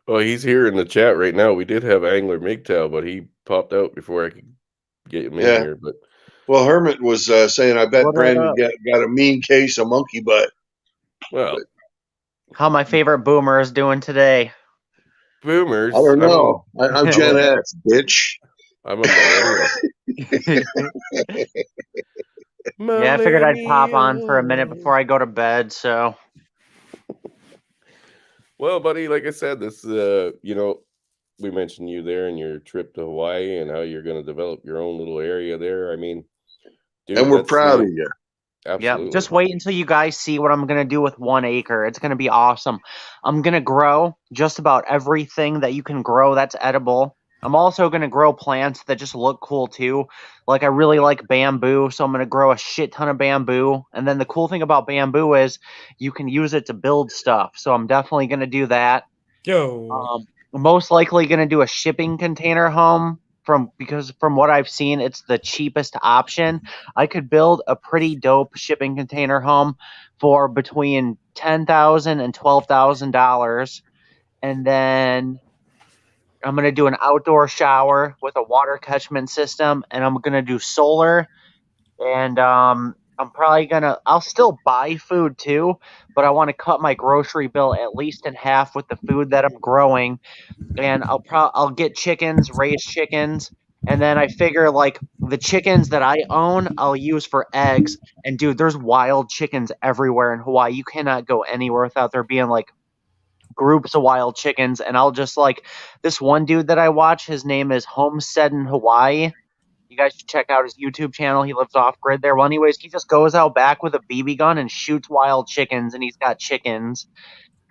Well, he's here in the chat right now. We did have Angler MGTOW, but he popped out before I could get him in Yeah. here. But Well, Hermit was saying, I bet What Brandon up? got a mean case of monkey butt. well, How my favorite boomer is doing today. boomers. I don't know. I'm I'm Gen a- X, bitch. I'm a millennial. Yeah, I figured I'd pop on for a minute before I go to bed. So Well, buddy, like I said, this we mentioned you there and your trip to Hawaii and how you're going to develop your own little area there. I mean, dude, And we're that's proud the- of you. Absolutely. yeah, just wait until you guys see what I'm gonna do with 1 acre. It's gonna be awesome. I'm gonna grow just about everything that you can grow that's edible. I'm also gonna grow plants that just look cool too. Like I really like bamboo, so I'm gonna grow a shit ton of bamboo. And then the cool thing about bamboo is you can use it to build stuff. So I'm definitely gonna do that. Yo. Most likely going to do a shipping container home because from what I've seen, it's the cheapest option. I could build a pretty dope shipping container home for between $10,000 and $12,000, and then I'm going to do an outdoor shower with a water catchment system, and I'm going to do solar, and I'm probably I'll still buy food too, but I want to cut my grocery bill at least in half with the food that I'm growing, and I'll get chickens, raise chickens, and then I figure like the chickens that I own, I'll use for eggs. And dude, there's wild chickens everywhere in Hawaii. You cannot go anywhere without there being like groups of wild chickens. And I'll just like this one dude that I watch, his name is Homestead in Hawaii. You guys should check out his YouTube channel. He lives off grid there. Well, anyways, he just goes out back with a BB gun and shoots wild chickens, and he's got chickens.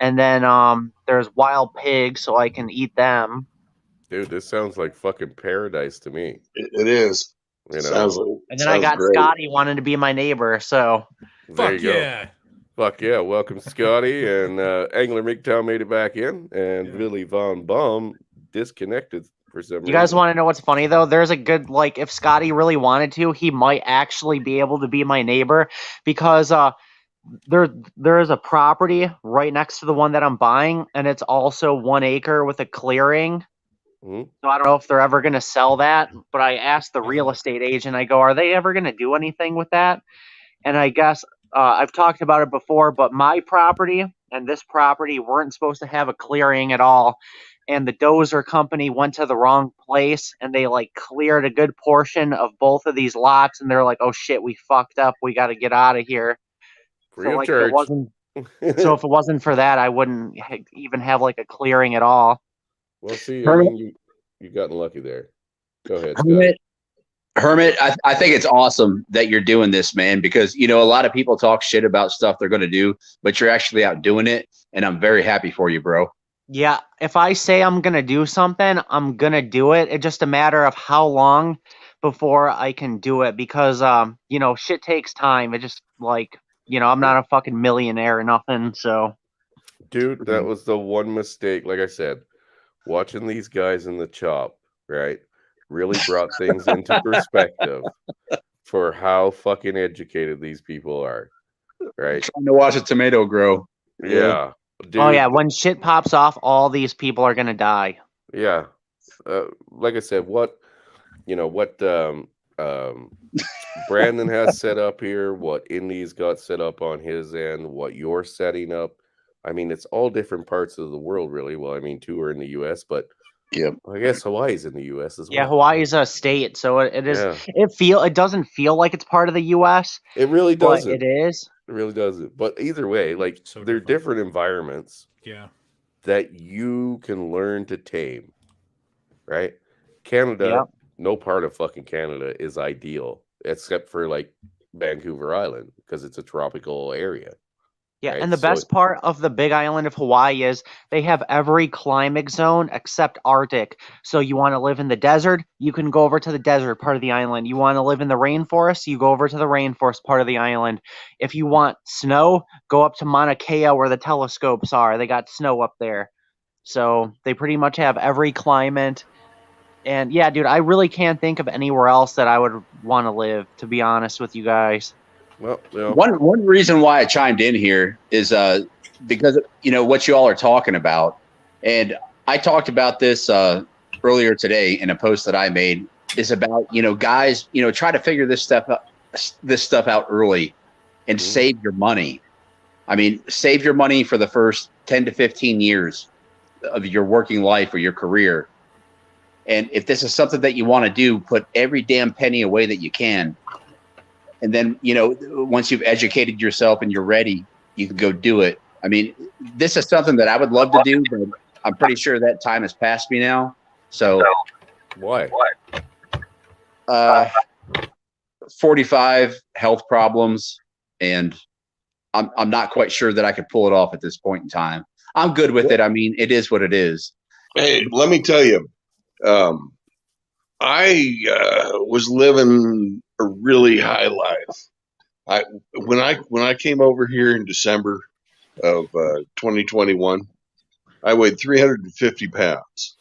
And then there's wild pigs, so I can eat them. Dude, this sounds like fucking paradise to me. It is. You know, Sounds And then I got great. Scotty wanting to be my neighbor, so there Fuck you go. yeah. Fuck yeah. Welcome, Scotty. And Angler MGTOW made it back in, and Yeah. Billy Von Baum disconnected for some reason. you guys want to know what's funny though? There's a good like if Scotty really wanted to, he might actually be able to be my neighbor because there is a property right next to the one that I'm buying, and it's also 1 acre with a clearing. Mhm. So I don't know if they're ever going to sell that, but I asked the real estate agent, I go, are they ever going to do anything with that? And I guess I've talked about it before, but my property and this property weren't supposed to have a clearing at all. And the dozer company went to the wrong place, and they like cleared a good portion of both of these lots. And they're like, oh shit, we fucked up. We got to get out of here. Free of If charge. it wasn't, so if it wasn't for that, I wouldn't even have like a clearing at all. Well, see, I Hermit. mean, you gotten lucky there. Go ahead, Scott. Hermit, I think it's awesome that you're doing this, man, because, you know, a lot of people talk shit about stuff they're going to do, but you're actually out doing it. And I'm very happy for you, bro. Yeah, if I say I'm going to do something, I'm going to do it. It's just a matter of how long before I can do it because, you know, shit takes time. It just like, you know, I'm not a fucking millionaire or nothing. So, Dude, that was the one mistake. Like I said, watching these guys in the chop, right, really brought things into perspective for how fucking educated these people are, right? Trying to watch a tomato grow. Yeah. Dude, oh yeah, when shit pops off, all these people are going to die. yeah. Like I said, what Brandon has set up here, what Indy's got set up on his end, what you're setting up. I mean, it's all different parts of the world, really. Well, I mean, 2 are in the U.S., but Yep. I guess Hawaii's in the U.S. as well. Yeah, Hawaii's a state, so it is. Yeah. It doesn't feel like it's part of the U.S., It really but doesn't. it is. It really doesn't. But either way, like So they're different. different environments Yeah. that you can learn to tame, right? Canada, Yep. no part of fucking Canada is ideal except for like Vancouver Island because it's a tropical area. Yeah, Right, and the so- best part of the big island of Hawaii is they have every climate zone except Arctic. So you want to live in the desert, you can go over to the desert part of the island. You want to live in the rainforest, you go over to the rainforest part of the island. If you want snow, go up to Mauna Kea where the telescopes are. They got snow up there. So they pretty much have every climate And yeah, dude, I really can't think of anywhere else that I would want to live, to be honest with you guys. Well, you know, One reason why I chimed in here is because what you all are talking about, and I talked about this earlier today in a post that I made, is about guys try to figure this stuff out early and save your money. I mean, save your money for the first 10 to 15 years of your working life or your career. And if this is something that you want to do, put every damn penny away that you can. And then, once you've educated yourself and you're ready, you can go do it. I mean, this is something that I would love to do, but I'm pretty sure that time has passed me now. So why? 45 health problems, and I'm not quite sure that I could pull it off at this point in time. I'm good with it. I mean, it is what it is. Hey, let me tell you, I was living a really high life. When I came over here in December of 2021, I weighed 350 pounds.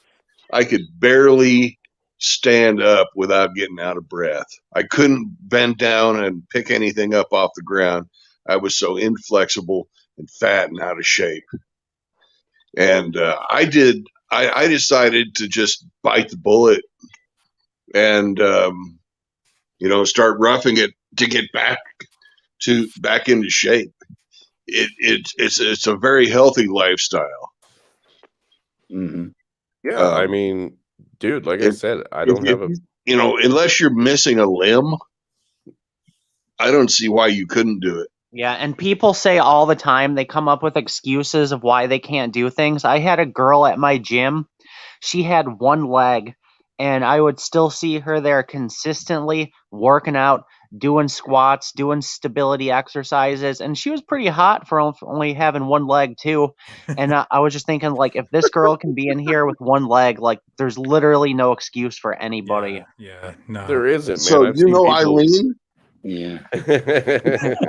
I could barely stand up without getting out of breath. I couldn't bend down and pick anything up off the ground. I was so inflexible and fat and out of shape. And I decided to just bite the bullet and start roughing it to get back into shape. It's a very healthy lifestyle. Mm-hmm. Yeah, I mean, dude, like I said, I don't have a unless you're missing a limb, I don't see why you couldn't do it. Yeah, and people say all the time, they come up with excuses of why they can't do things. I had a girl at my gym. She had one leg, and I would still see her there consistently working out, doing squats, doing stability exercises, and she was pretty hot for only having one leg too. And I was just thinking, like, if this girl can be in here with one leg, like, there's literally no excuse for anybody. Yeah, no. there isn't, man. So I've seen people- Eileen? Yeah.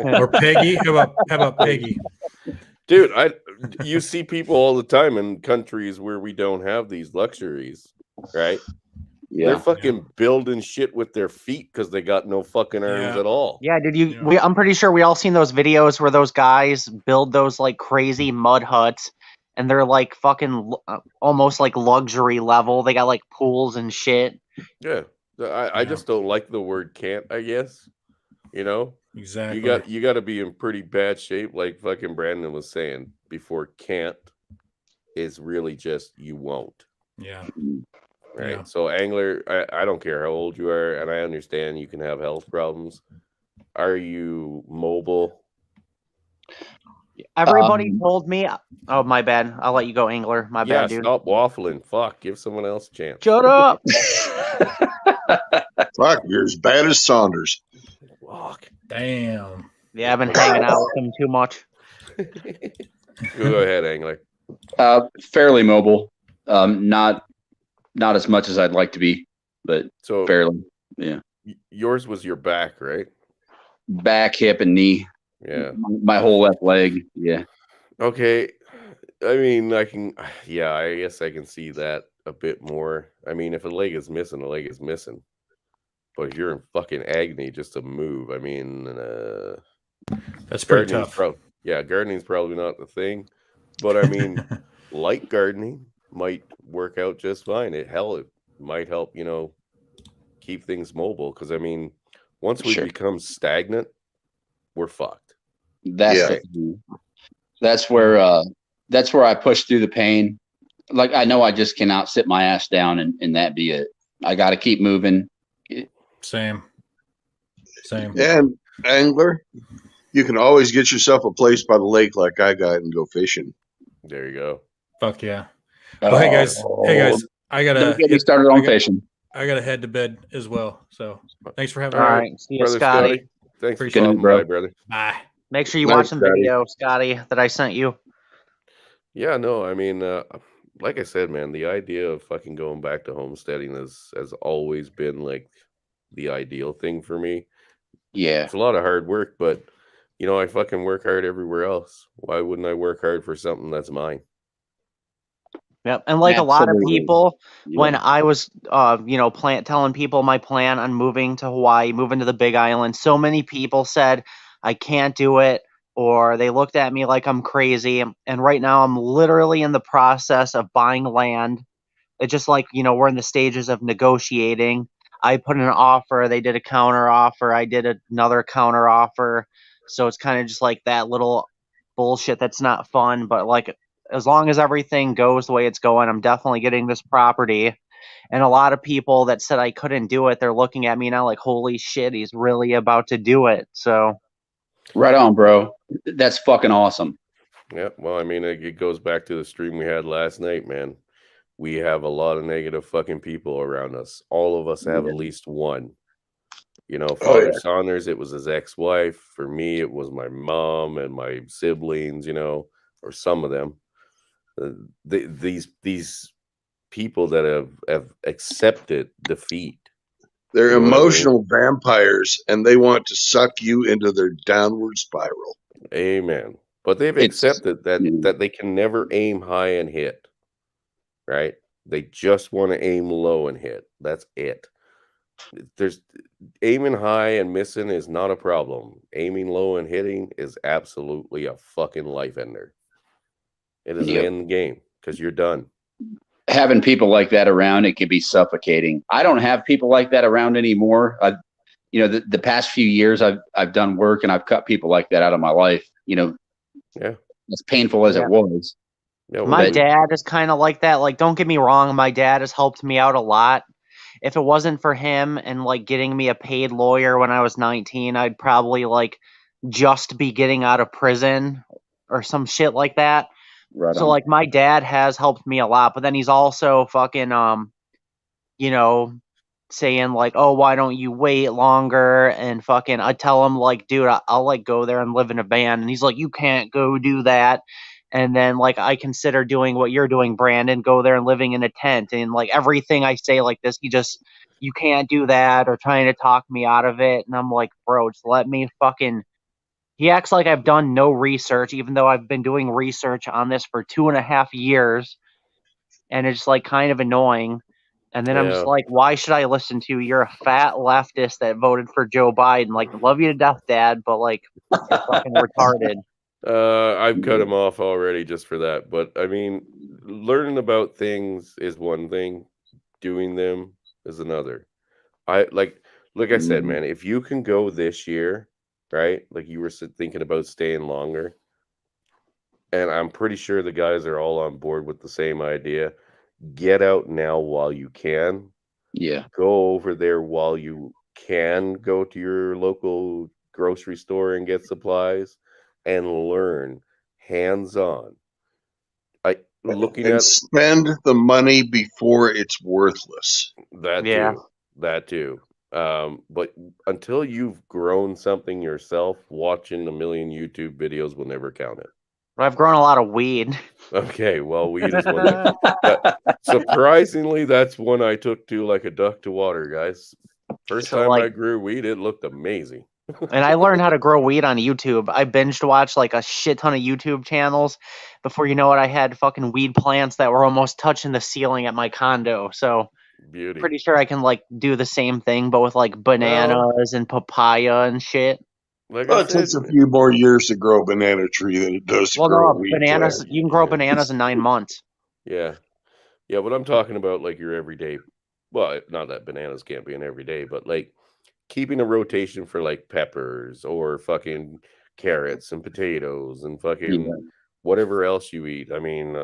Or Peggy. How about Peggy? Dude, you see people all the time in countries where we don't have these luxuries, right? Yeah. They're fucking building shit with their feet because they got no fucking arms Yeah. at all. Yeah, dude, Yeah. I'm pretty sure we all seen those videos where those guys build those like crazy mud huts, and they're like fucking almost like luxury level. They got like pools and shit. Yeah. I just don't like the word can't, I guess. Exactly. You got to be in pretty bad shape, like fucking Brandon was saying before. Can't is really just you won't. Yeah. Right. Yeah. So angler, I don't care how old you are, and I understand you can have health problems. Are you mobile? Everybody told me. Oh, my bad. I'll let you go, angler. My Yeah, bad, dude. stop waffling. Fuck, give someone else a chance. Shut up. Fuck, you're as bad as Saunders. Fuck. Damn. Yeah, I've been hanging out with him too much. Go ahead, angler. Fairly mobile. Not as much as I'd like to be, but So fairly. Yeah. yours was your back, right? Back, hip, and knee. Yeah. My whole left leg. Yeah. Okay. I mean, I guess I can see that a bit more. I mean, if a leg is missing, a leg is missing. But if you're in fucking agony just to move, I mean, That's pretty gardening's tough. gardening's probably not the thing. But I mean, light gardening might work out just fine. It might help, keep things mobile. Because I mean, once we Sure. become stagnant, we're fucked. That's Yeah. the thing. That's where I push through the pain. Like, I know I just cannot sit my ass down and that be it. I got to keep moving. Same. And angler, you can always get yourself a place by the lake like I got and go fishing. There you go. Fuck yeah. Well, hey guys, I Don't gotta get me started on fishing. I gotta head to bed as well. So thanks for having All me. right. See you, Brother Scotty. Thanks for Appreciate it, stopping bro. by, brother. Bye. Make sure you Nice, watch the Scotty. video, Scotty, that I sent you. Yeah, no, I mean, like I said, man, the idea of fucking going back to homesteading has always been like the ideal thing for me. Yeah. It's a lot of hard work, but I fucking work hard everywhere else. Why wouldn't I work hard for something that's mine? Yep. And like a lot of Absolutely. people, when Yeah. I was, telling people my plan on moving to Hawaii, moving to the Big Island, so many people said I can't do it, or they looked at me like I'm crazy. And right now, I'm literally in the process of buying land. It's just like, we're in the stages of negotiating. I put in an offer, they did a counter offer, I did another counter offer. So it's kind of just like that little bullshit that's not fun, but like as long as everything goes the way it's going, I'm definitely getting this property. And a lot of people that said I couldn't do it, they're looking at me now like, holy shit, he's really about to do it. So Right on, bro. That's fucking awesome. Yeah, well, I mean, it goes back to the stream we had last night, man. We have a lot of negative fucking people around us. All of us have at least one. You know, Oh, Father yeah. Saunders, it was his ex-wife. For me, it was my mom and my siblings, or some of them. These people that have accepted defeat. They're You know what I mean? emotional vampires, and they want to suck you into their downward spiral. Amen. But they've It's accepted that yeah. that they can never aim high and hit, right? They just want to aim low and hit. That's it. There's aiming high and missing is not a problem. Aiming low and hitting is absolutely a fucking life ender. It is an Yep. end game because you're done. Having people like that around, it can be suffocating. I don't have people like that around anymore. The past few years I've done work and I've cut people like that out of my life. Yeah. As painful as Yeah. it was. Yeah, well, my we- dad is kind of like that. Like, don't get me wrong, my dad has helped me out a lot. If it wasn't for him and like getting me a paid lawyer when I was 19, I'd probably like just be getting out of prison or some shit like that. Right So on. like my dad has helped me a lot, but then he's also fucking saying like, "Oh, why don't you wait longer?" And fucking I tell him like, "Dude, I'll like go there and live in a van." And he's like, "You can't go do that." And then like I consider doing what you're doing, Brandon, go there and living in a tent. And like everything I say like this, you can't do that, or trying to talk me out of it. And I'm like, bro, just let me fucking. He acts like I've done no research, even though I've been doing research on this for 2.5 years. And it's like kind of annoying. And then I'm just Yeah. like, why should I listen to you? You're a fat leftist that voted for Joe Biden. Like, love you to death, Dad, but like, you're fucking retarded. I've cut him off already just for that. But I mean, learning about things is one thing, doing them is another. I like I said, man, if you can go this year, right? Like you were thinking about staying longer, and I'm pretty sure the guys are all on board with the same idea. Get out now while you can. Yeah. Go over there while you can go to your local grocery store and get supplies and learn hands-on. Looking And at spend the money before it's worthless. that Yeah. too. That too. But until you've grown something yourself, watching a million YouTube videos will never count it. But I've grown a lot of weed. Okay, well, weed is one thing. Surprisingly, that's one I took to like a duck to water, guys. First So, time like- I grew weed, it looked amazing. And I learned how to grow weed on YouTube. I binged watched like a shit ton of YouTube channels. Before you know it, I had fucking weed plants that were almost touching the ceiling at my condo. So Beauty. pretty sure I can like do the same thing, but with like bananas and papaya and shit. Like Well, I it takes said, a few more years to grow a banana tree than it does to Well, grow no, a weed bananas. plant. You can grow bananas in 9 months. yeah. Yeah, but I'm talking about like your everyday. Well, not that bananas can't be an everyday, but like keeping a rotation for like peppers or fucking carrots and potatoes and fucking whatever else you eat. I mean,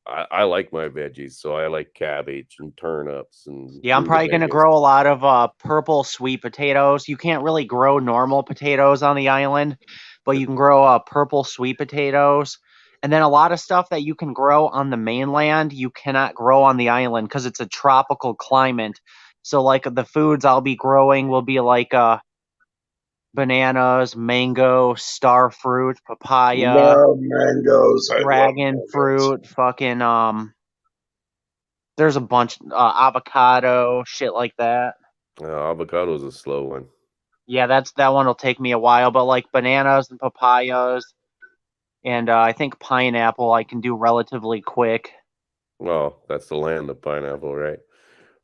I like my veggies, so I like cabbage and turnips and Yeah, I'm probably gonna rutabagas. grow a lot of purple sweet potatoes. You can't really grow normal potatoes on the island, but you can grow purple sweet potatoes. And then a lot of stuff that you can grow on the mainland, you cannot grow on the island because it's a tropical climate. So like the foods I'll be growing will be like bananas, mango, star fruit, papaya, Love mangoes. I love dragon mangoes. fruit, fucking there's a bunch avocado, shit like that. Avocado's a slow one. Yeah, that one will take me a while, but like bananas and papayas and I think pineapple I can do relatively quick. Well, that's the land of pineapple, right?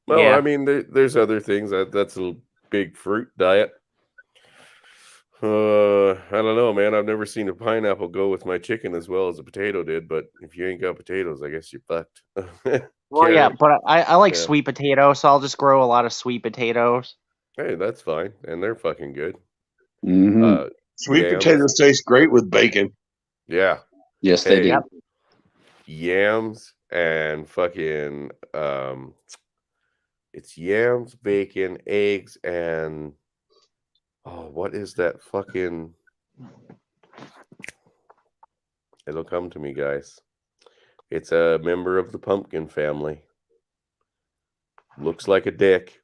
Well, Yeah. I mean, there's other things. That's a big fruit diet. I don't know, man. I've never seen a pineapple go with my chicken as well as a potato did. But if you ain't got potatoes, I guess you're fucked. Well, yeah, Carrot. but I like Yeah. sweet potato, so I'll just grow a lot of sweet potatoes. Hey, that's fine, and they're fucking good. Mhm. Sweet Yams. potatoes taste great with bacon. Yeah, Yes, they Hey. do. Yep. yams and fucking it's yams, bacon, eggs, and what is that fucking? It'll come to me, guys. It's a member of the pumpkin family. Looks like a dick.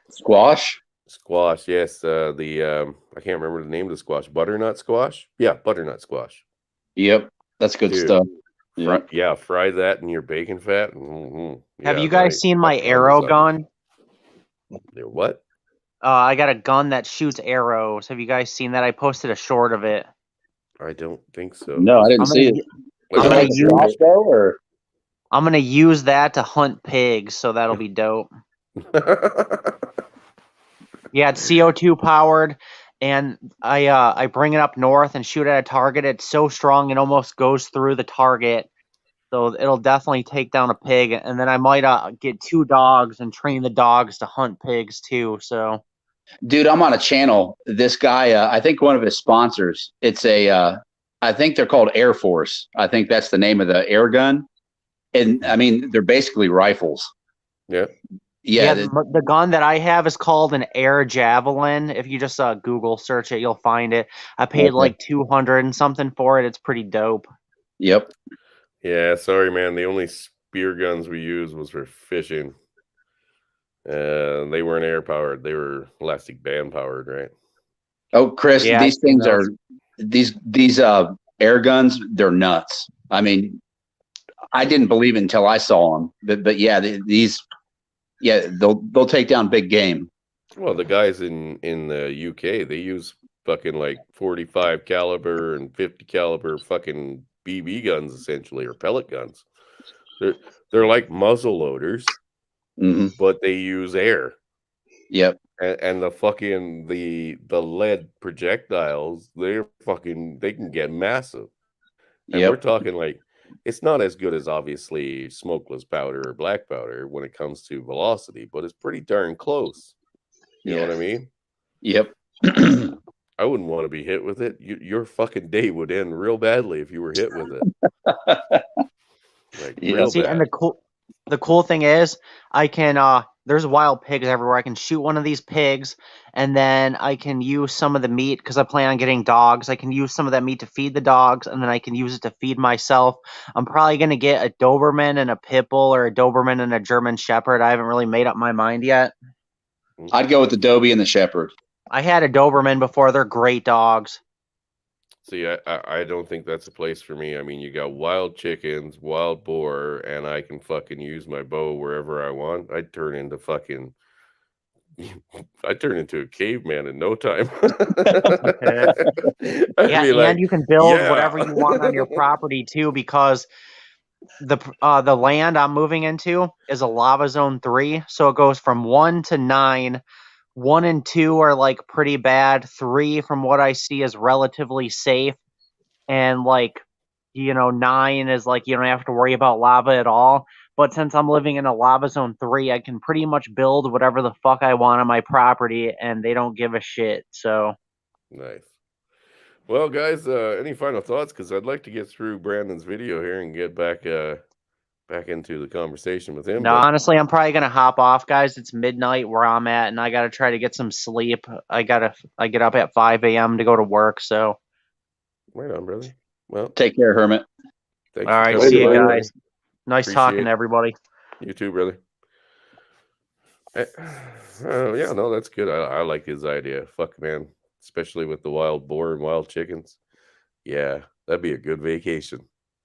Squash. Squash, yes. I can't remember the name of the squash. Butternut squash? Yeah, butternut squash. Yep, that's good Dude. stuff. Yeah. Fry that in your bacon fat. Mhm. Have Yeah, you guys right. seen my Fucking arrow unsucked. gun? They're what? I got a gun that shoots arrows. Have you guys seen that? I posted a short of it. I don't think so. No, I I'm didn't see gonna it. Was Is I'm it gonna like a use- crossbow or? I'm gonna use that to hunt pigs, so that'll be dope. Yeah, it's CO2 powered, and I bring it up north and shoot at a target. It's so strong it almost goes through the target, so it'll definitely take down a pig. And then I might get 2 dogs and train the dogs to hunt pigs too. So Dude, I'm on a channel. This guy, I think one of his sponsors. It's I think they're called Air Force. I think that's the name of the air gun. And I mean, they're basically rifles. Yeah. Yeah. the gun that I have is called an air javelin. If you just Google search it, you'll find it. I paid Okay. like 200 and something for it. It's pretty dope. Yep. Yeah, sorry, man. The only spear guns we used was for fishing. They weren't air powered. They were elastic band powered, right? Oh, Chris, Yeah, these I've seen things are these air guns. They're nuts. I mean, I didn't believe it until I saw them. But yeah, they'll take down big game. Well, the guys in the UK, they use fucking like 45 caliber and 50 caliber fucking BB guns essentially, or pellet guns. They're like muzzle loaders, Hmm. but they use air. Yep. And the fucking the lead projectiles, they can get massive. And we're Yep. talking like, it's not as good as obviously smokeless powder or black powder when it comes to velocity, but it's pretty darn close. You know what I mean? Yep. I wouldn't want to be hit with it. Your fucking day would end real badly if you were hit with it. Like Yeah. real See, bad. and the cool thing is, I can there's wild pigs everywhere. I can shoot one of these pigs, and then I can use some of the meat because I plan on getting dogs. I can use some of that meat to feed the dogs, and then I can use it to feed myself. I'm probably gonna get a Doberman and a Pit Bull, or a Doberman and a German Shepherd. I haven't really made up my mind yet. I'd go with the Dobie and the Shepherd. I had a Doberman before. They're great dogs. See, I don't think that's a place for me. I mean, you got wild chickens, wild boar, and I can fucking use my bow wherever I want. I'd turn into a caveman in no time. I'd Yeah, be and like, you can build yeah. whatever you want on your property too, because the land I'm moving into is a lava zone 3, so it goes from 1 to 9. 1 and 2 are like pretty bad. 3, from what I see, is relatively safe, and 9 is like you don't have to worry about lava at all. But since I'm living in a lava zone 3, I can pretty much build whatever the fuck I want on my property, and they don't give a shit. So Nice. Well, guys, any final thoughts? Because I'd like to get through Brandon's video here and get back into the conversation with him. no, but honestly, I'm probably gonna hop off, guys. It's midnight where I'm at, and I gotta try to get some sleep. I get up at 5 a.m. to go to work. So right on, brother. Well, Take care, Hermit. thanks. all for right, coming see you by. guys. Nice Appreciate talking it. to everybody. You too, brother. Yeah, no, that's good. I like his idea. Fuck, man. Especially with the wild boar and wild chickens. Yeah, that'd be a good vacation.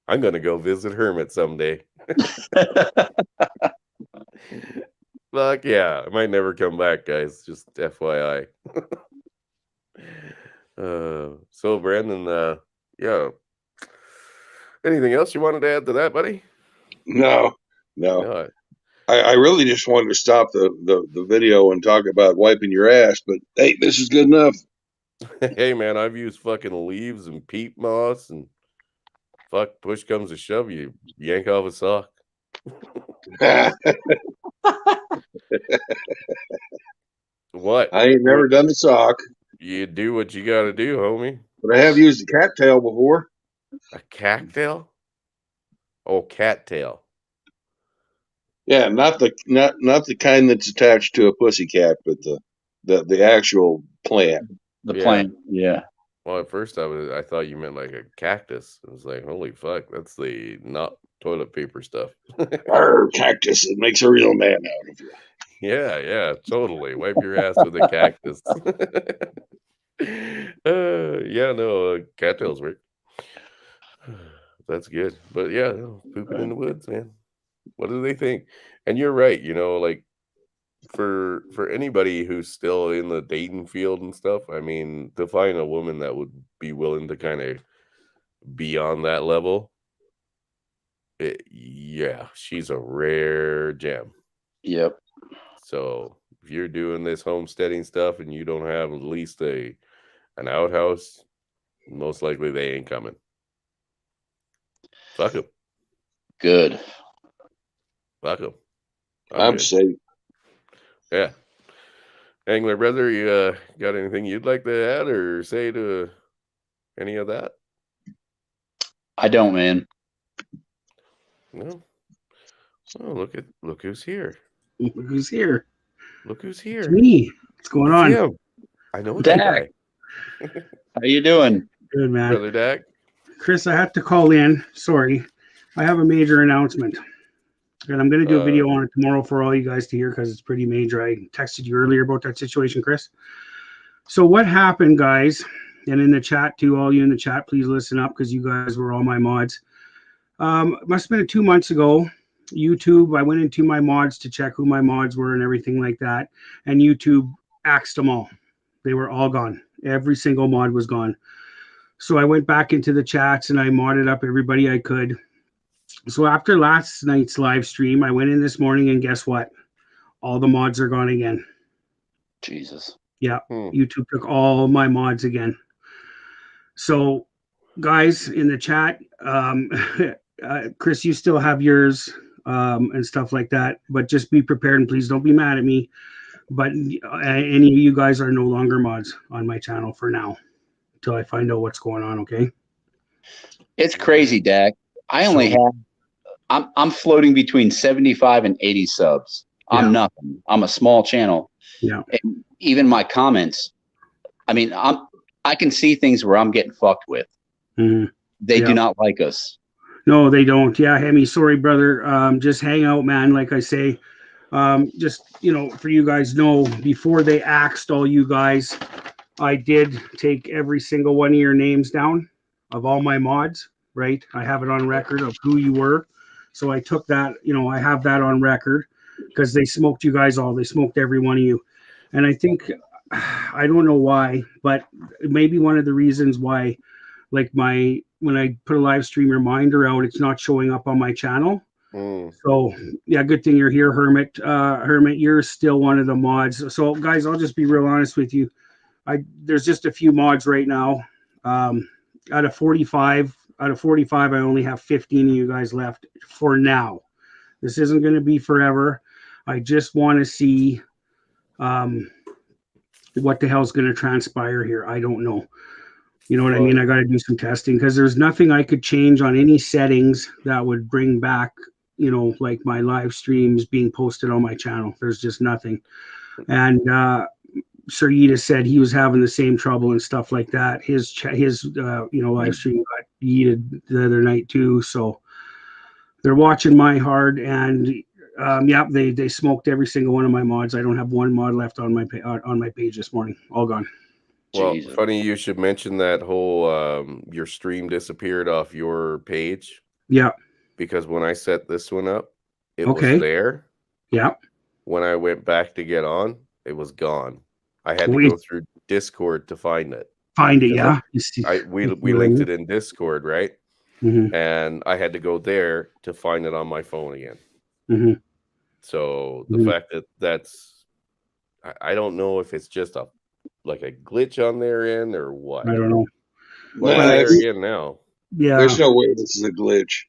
I'm going to go visit Hermit someday. Fuck yeah. I might never come back, guys. Just FYI. So, Brandon, yeah. Anything else you wanted to add to that, buddy? No. No, I really just wanted to stop the video and talk about wiping your ass, but hey, this is good enough. hey man, I've used fucking leaves and peat moss and fuck, push comes to shove, you yank off a sock. I What? ain't never done the sock, You do what you gotta do, homie. but I have used a cattail before. A cattail? Oh, cattail. Yeah, not the kind that's attached to a pussycat, but the actual plant. The Yeah. plant. Yeah. Well, at first I thought you meant like a cactus. I was like, holy fuck, that's the not toilet paper stuff. Arr, cactus, it makes a real man out of you. Yeah, totally. Wipe your ass with a cactus. Cattails work. That's good. But yeah, no, pooping in the woods, man. What do they think? And you're right, like for anybody who's still in the dating field and stuff, I mean, to find a woman that would be willing to kind of be on that level, she's a rare gem. Yep. So if you're doing this homesteading stuff and you don't have at least an outhouse, most likely they ain't coming. Fuck them. Good. Fuck them. I'm safe. Yeah. Angler brother, you got anything you'd like to add or say to any of that? I don't, man. No. Oh, look who's here. Look who's here. Look who's here. It's me. What's going on? Him. I know Dak. that guy. How you doing? Good, man. Brother Dak. Chris, I have to call in. Sorry. I have a major announcement. And I'm going to do a video on it tomorrow for all you guys to hear because it's pretty major. I texted you earlier about that situation, Chris. So what happened, guys, and in the chat too, all you in the chat, please listen up because you guys were all my mods. It must have been 2 months ago. YouTube, I went into my mods to check who my mods were and everything like that. And YouTube axed them all. They were all gone. Every single mod was gone. So I went back into the chats and I modded up everybody I could. So after last night's live stream, I went in this morning and guess what? All the mods are gone again. Jesus. Yeah, YouTube took all my mods again. So guys in the chat, Chris, you still have yours and stuff like that, but just be prepared and please don't be mad at me. But any of you guys are no longer mods on my channel for now until I find out what's going on, okay? It's crazy, Dak. I only have I'm floating between 75 and 80 subs. I'm nothing. I'm a small channel. Yeah. And even my comments, I mean, I can see things where I'm getting fucked with. Mm-hmm. They do not like us. No, they don't. Yeah, Hemi, sorry, brother. Just hang out, man. Like I say, just, for you guys know, before they axed all you guys, I did take every single one of your names down of all my mods, right? I have it on record of who you were. So I took that, I have that on record because they smoked you guys all. They smoked every one of you. And I think, I don't know why, but maybe one of the reasons why, like when I put a live stream reminder out, it's not showing up on my channel. So yeah, good thing you're here, Hermit. Hermit, you're still one of the mods. So guys, I'll just be real honest with you. There's just a few mods right now. Out of 45, I only have 15 of you guys left for now. This isn't going to be forever. I just want to see what the hell's going to transpire here. I don't know. You know what I mean? I got to do some testing because there's nothing I could change on any settings that would bring back, like my live streams being posted on my channel. There's just nothing. And Sir Yita said he was having the same trouble and stuff like that. His live stream got yeeted the other night too. So they're watching my hard and they smoked every single one of my mods. I don't have one mod left on my page this morning. All gone. Well, Jesus. funny you should mention that whole your stream disappeared off your page. Yeah. Because when I set this one up, it was there. Yeah. When I went back to get on, it was gone. I had to go through Discord to find it. Find it, yeah. We linked it in Discord, right? Mm-hmm. and I had to go there to find it on my phone again. Mm-hmm. So the Mhm. fact that I don't know if it's just a glitch on their end or what. I don't know. But Nah, it's there it's- again now. Yeah. There's no way this is a glitch.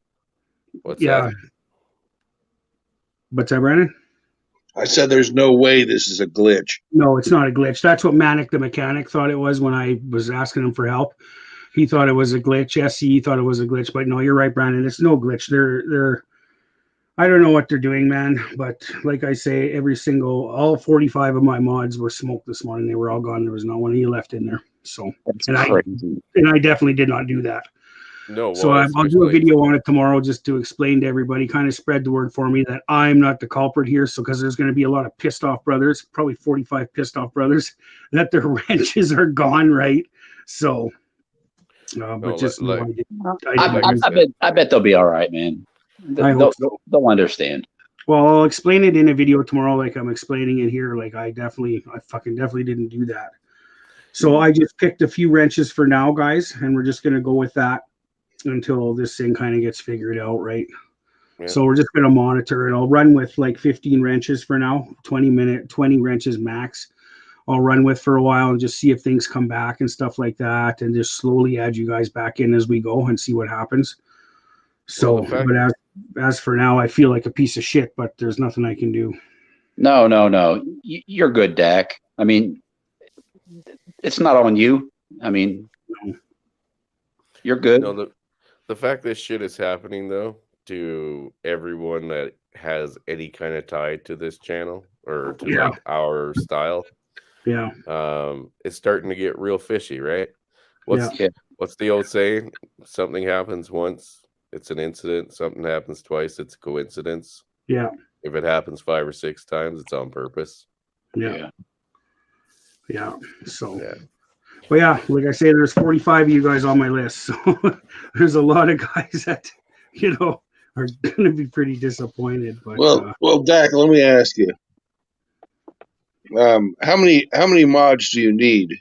What's Yeah. that? What's that, Brandon? I said there's no way this is a glitch. No, it's not a glitch. That's what Manic the mechanic thought it was when I was asking him for help. He thought it was a glitch. SE thought it was a glitch, but no, you're right, Brandon. It's no glitch. They're I don't know what they're doing, man. But like I say, all 45 of my mods were smoked this morning. They were all gone. There was not one of you left in there. So That's and crazy. I definitely did not do that. No, So well, I'll do a video on it tomorrow just to explain to everybody, kind of spread the word for me that I'm not the culprit here. So because there's going to be a lot of pissed off brothers, probably 45 pissed off brothers, that their wrenches are gone, right? So, but just know I didn't. I bet they'll be all right, man. I hope so. They'll understand. Well, I'll explain it in a video tomorrow, like I'm explaining it here. Like I fucking definitely didn't do that. So I just picked a few wrenches for now, guys, and we're just gonna go with that until this thing kind of gets figured out, right? Yeah. So we're just gonna monitor it. I'll run with like 15 wrenches for now, 20 wrenches max. I'll run with for a while and just see if things come back and stuff like that, and just slowly add you guys back in as we go and see what happens. So, Well, but as for now, I feel like a piece of shit, but there's nothing I can do. No. You're good, Dak. I mean, it's not on you. I mean, you're good. No, the fact this shit is happening though to everyone that has any kind of tie to this channel or to like our style, Yeah. it's starting to get real fishy, right? What's the old saying? Something happens once, it's an incident. Something happens twice, it's a coincidence. Yeah. If it happens 5 or 6 times, it's on purpose. Yeah. So, Yeah. but yeah, like I say, there's 45 of you guys on my list. So there's a lot of guys that, are going to be pretty disappointed. But Well, Dak, let me ask you. How many mods do you need?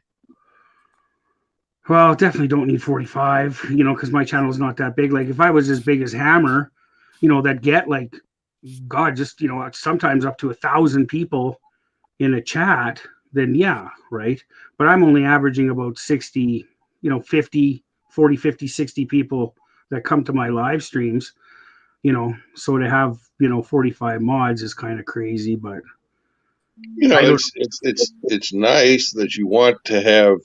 well, definitely don't need 45, because my channel is not that big. Like if I was as big as Hammer, that get like, God, just, sometimes up to 1,000 people in a chat, then yeah, right. But I'm only averaging about 60, 50, 60 people that come to my live streams, so to have, 45 mods is kind of crazy, but it's nice that you want to have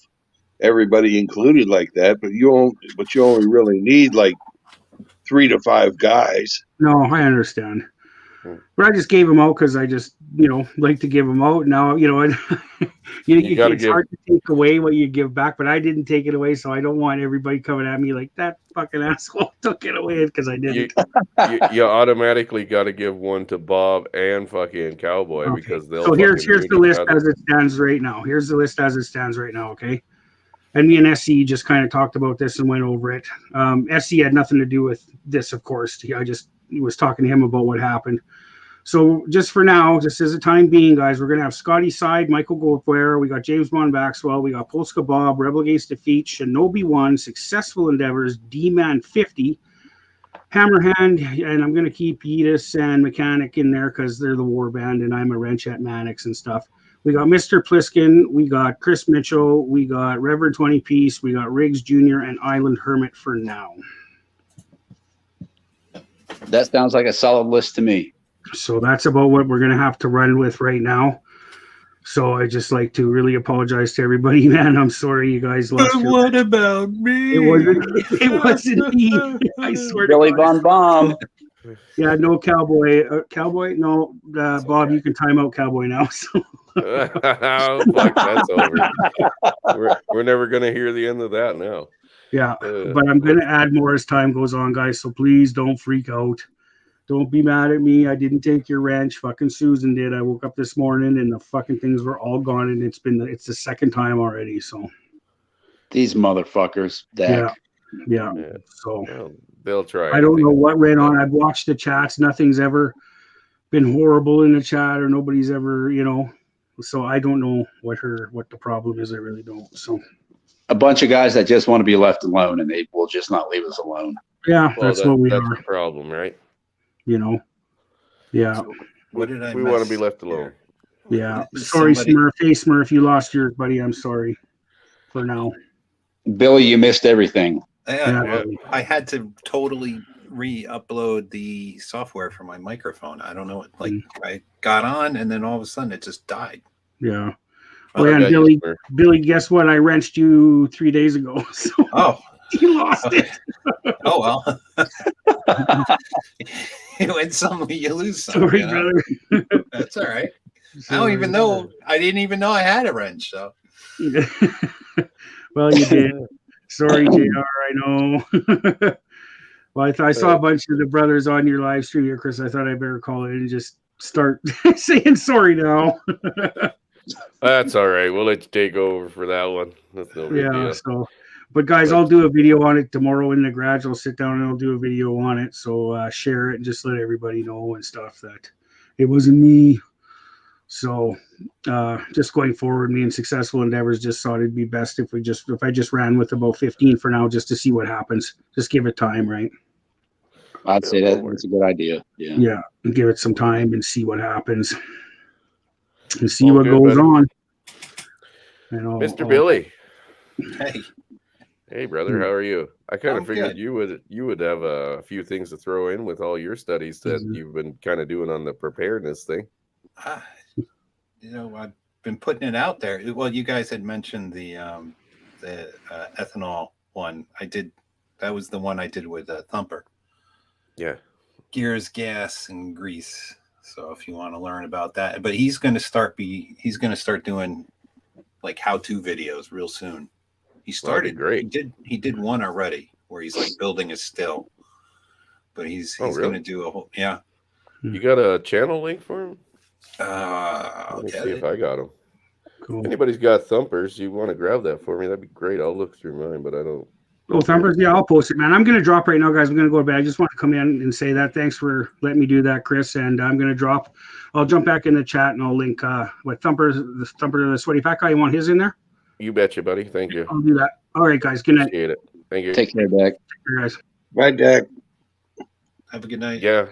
everybody included like that, but you only really need like 3 to 5 guys. no, I understand. But I just gave them out because I just, like to give them out. Now, it's hard to take away what you give back, but I didn't take it away, so I don't want everybody coming at me like that fucking asshole took it away because I didn't. You automatically got to give one to Bob and fucking Cowboy because they'll. So here's the list as it stands right now. Here's the list as it stands right now. Okay. And me and SE just kind of talked about this and went over it. SE had nothing to do with this, of course. I just was talking to him about what happened. So just for now, just as a time being, guys, we're going to have Scotty Side, Michael Goldware. We got James Bond Maxwell. We got Polska Bob, Rebel Against Defeat, Shinobi 1, Successful Endeavors, D-Man 50, Hammerhand, and I'm going to keep Yeetus and Mechanic in there because they're the war band and I'm a wrench at Mannix and stuff. We got Mr. Pliskin, we got Chris Mitchell, we got Reverend 20 Piece, we got Riggs Jr. and Island Hermit for now. That sounds like a solid list to me. So that's about what we're going to have to run with right now. So I just like to really apologize to everybody, man. I'm sorry you guys lost. But what about me? It wasn't me. I swear Billy to God. Bomb. Yeah, no Cowboy. Cowboy? No, Bob, you can time out Cowboy now. So. Fuck, that's over. We're never going to hear the end of that now. Yeah, but I'm going to add more as time goes on, guys. So please don't freak out. Don't be mad at me. I didn't take your wrench. Fucking Susan did. I woke up this morning and the fucking things were all gone, and it's the second time already. So these motherfuckers. Dak. Yeah. So well, they'll try. I don't know what ran on. I've watched the chats. Nothing's ever been horrible in the chat, or nobody's ever, So I don't know what the problem is. I really don't. So a bunch of guys that just want to be left alone, and they will just not leave us alone. Yeah, Well, that's what we that's are. the problem, right? You know. Yeah. What did I We want to be miss left alone. there? Yeah. Sorry, Somebody, Smurf. Hey, Smurf, you lost yours, buddy. I'm sorry. For now. Billy, you missed everything. yeah, Yeah. I had to totally re-upload the software for my microphone. I don't know. Like I got on, and then all of a sudden it just died. Yeah. Oh, Oh, yeah, I and got you, Smurf. Billy, guess what? I wrenched you 3 days ago. So Oh, you lost okay. it. Oh well. You win some, you lose some. Sorry, you know? brother. That's all right. I Sorry. don't even know. I didn't even know I had a wrench. So Well, you did. Sorry, JR. I know. Well, I saw a bunch of the brothers on your live stream here, Chris. I thought I better call it and just start saying sorry now. That's all right. We'll let you take over for that one. That's no big Yeah. deal. So, but guys, I'll do a video on it tomorrow in the garage. I'll sit down and I'll do a video on it. So share it and just let everybody know and stuff that it wasn't me. So just going forward, me and Successful Endeavors just thought it'd be best if I just ran with about 15 for now, just to see what happens. Just give it time, right? I'd say that's a good idea. Yeah. Yeah, and give it some time and see what happens, and see All what good, goes buddy. on. And Mr. Billy. hey, Hey, brother, how are you? I kind I'm of figured good. you would have a few things to throw in with all your studies that you've been kind of doing on the preparedness thing. you know, I've been putting it out there. Well, you guys had mentioned the ethanol one. I did. That was the one I did with Thumper. Yeah. Gears, gas, and grease. So if you want to learn about that, but he's going to start doing like how-to videos real soon. He started great. He did one already where he's like building a still, but he's really? going to do a whole You got a channel link for him? Let me see if I got him. Cool. If anybody's got Thumpers, you want to grab that for me? That'd be great. I'll look through mine, but I don't. Oh, Thumpers, yeah, I'll post it, man. I'm gonna drop right now, guys. I'm gonna go to bed. I just want to come in and say that. Thanks for letting me do that, Chris. And I'm gonna drop. I'll jump back in the chat and I'll link what Thumper, the Sweaty Fat Guy. You want his in there? You betcha, buddy. Thank you. I'll do that. All right, guys. Good night. Appreciate it. Thank you. Take care, Dak. Take care, guys. Bye, Dak. Have a good night. Yeah.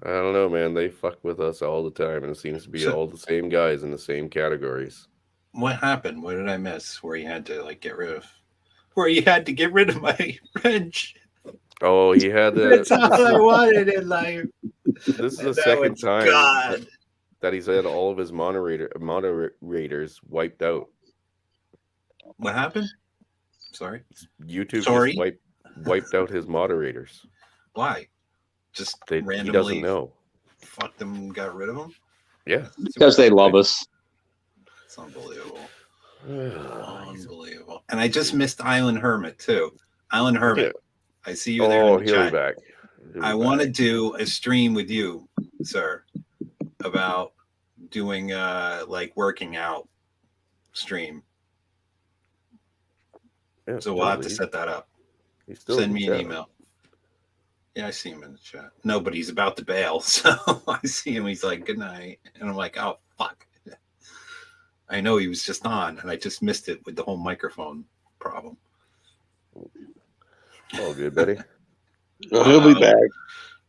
I don't know, man. They fuck with us all the time, and it seems to be all the same guys in the same categories. What happened? What did I miss? Where you had to get rid of my wrench. Oh, he had the. That's all I wanted in life. This is the And that second was time God. that he's had all of his moderators wiped out. What happened? Sorry. YouTube Sorry? just wiped out his moderators. Why? Just He randomly doesn't know. fucked them and got rid of them? Yeah. Because they love us. It's unbelievable. Unbelievable. And I just missed Island Hermit too. Island Hermit. Yeah. I see you there. Oh, in the he'll be chat. back. I want to do a stream with you, sir, about doing like working out stream. Yeah, So we'll have to set that up. He's still Send in the me an chat. email. Yeah, I see him in the chat. No, but he's about to bail. So I see him. He's like, good night. And I'm like, oh, fuck. I know he was just on, and I just missed it with the whole microphone problem. All good, buddy. Well, he'll be back.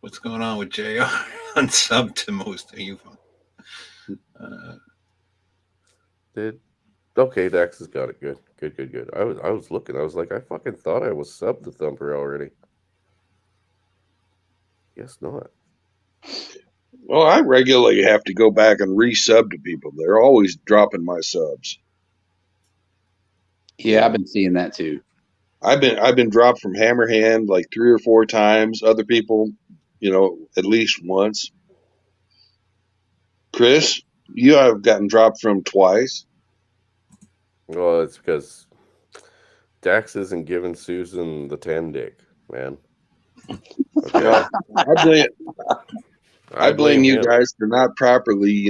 What's going on with JR? Unsub to most of you. Okay, Dax has got it. Good. I was looking. I was like, I fucking thought I was subbed to Thumper already. Guess not. Well, I regularly have to go back and resub to people. They're always dropping my subs. Yeah, I've been seeing that too. I've been dropped from Hammerhand like 3 or 4 times. Other people, at least once. Chris, you have gotten dropped from twice. Well, it's because Dax isn't giving Susan the 10 dick, man. Okay. I blame you him. guys for not properly,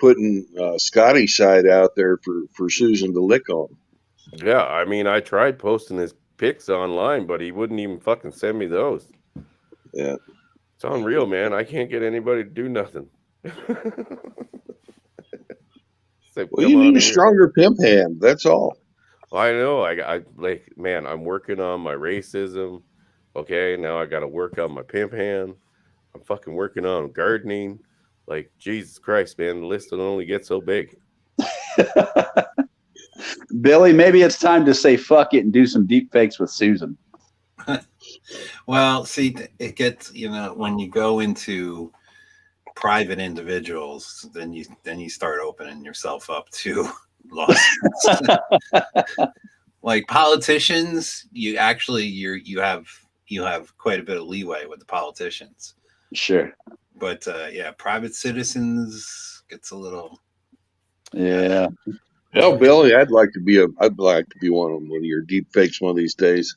putting Scotty's side out there for Susan to lick on. Yeah, I mean, I tried posting his pics online, but he wouldn't even fucking send me those. Yeah. It's unreal, man. I can't get anybody to do nothing. Say, Well, "Come you on need a here." stronger pimp hand. That's all. I know. I like, man, I'm working on my racism. Okay, now I got to work on my pimp hand. I'm fucking working on gardening. Like, Jesus Christ, man, the list will only get so big. Billy, maybe it's time to say fuck it and do some deep fakes with Susan. Well, see, it gets, when you go into private individuals, then you start opening yourself up to lawsuits. Like politicians, you have quite a bit of leeway with the politicians. Sure. But yeah, private citizens gets a little. Yeah. Hell, Billy, I'd like to be one of your deep fakes one of these days.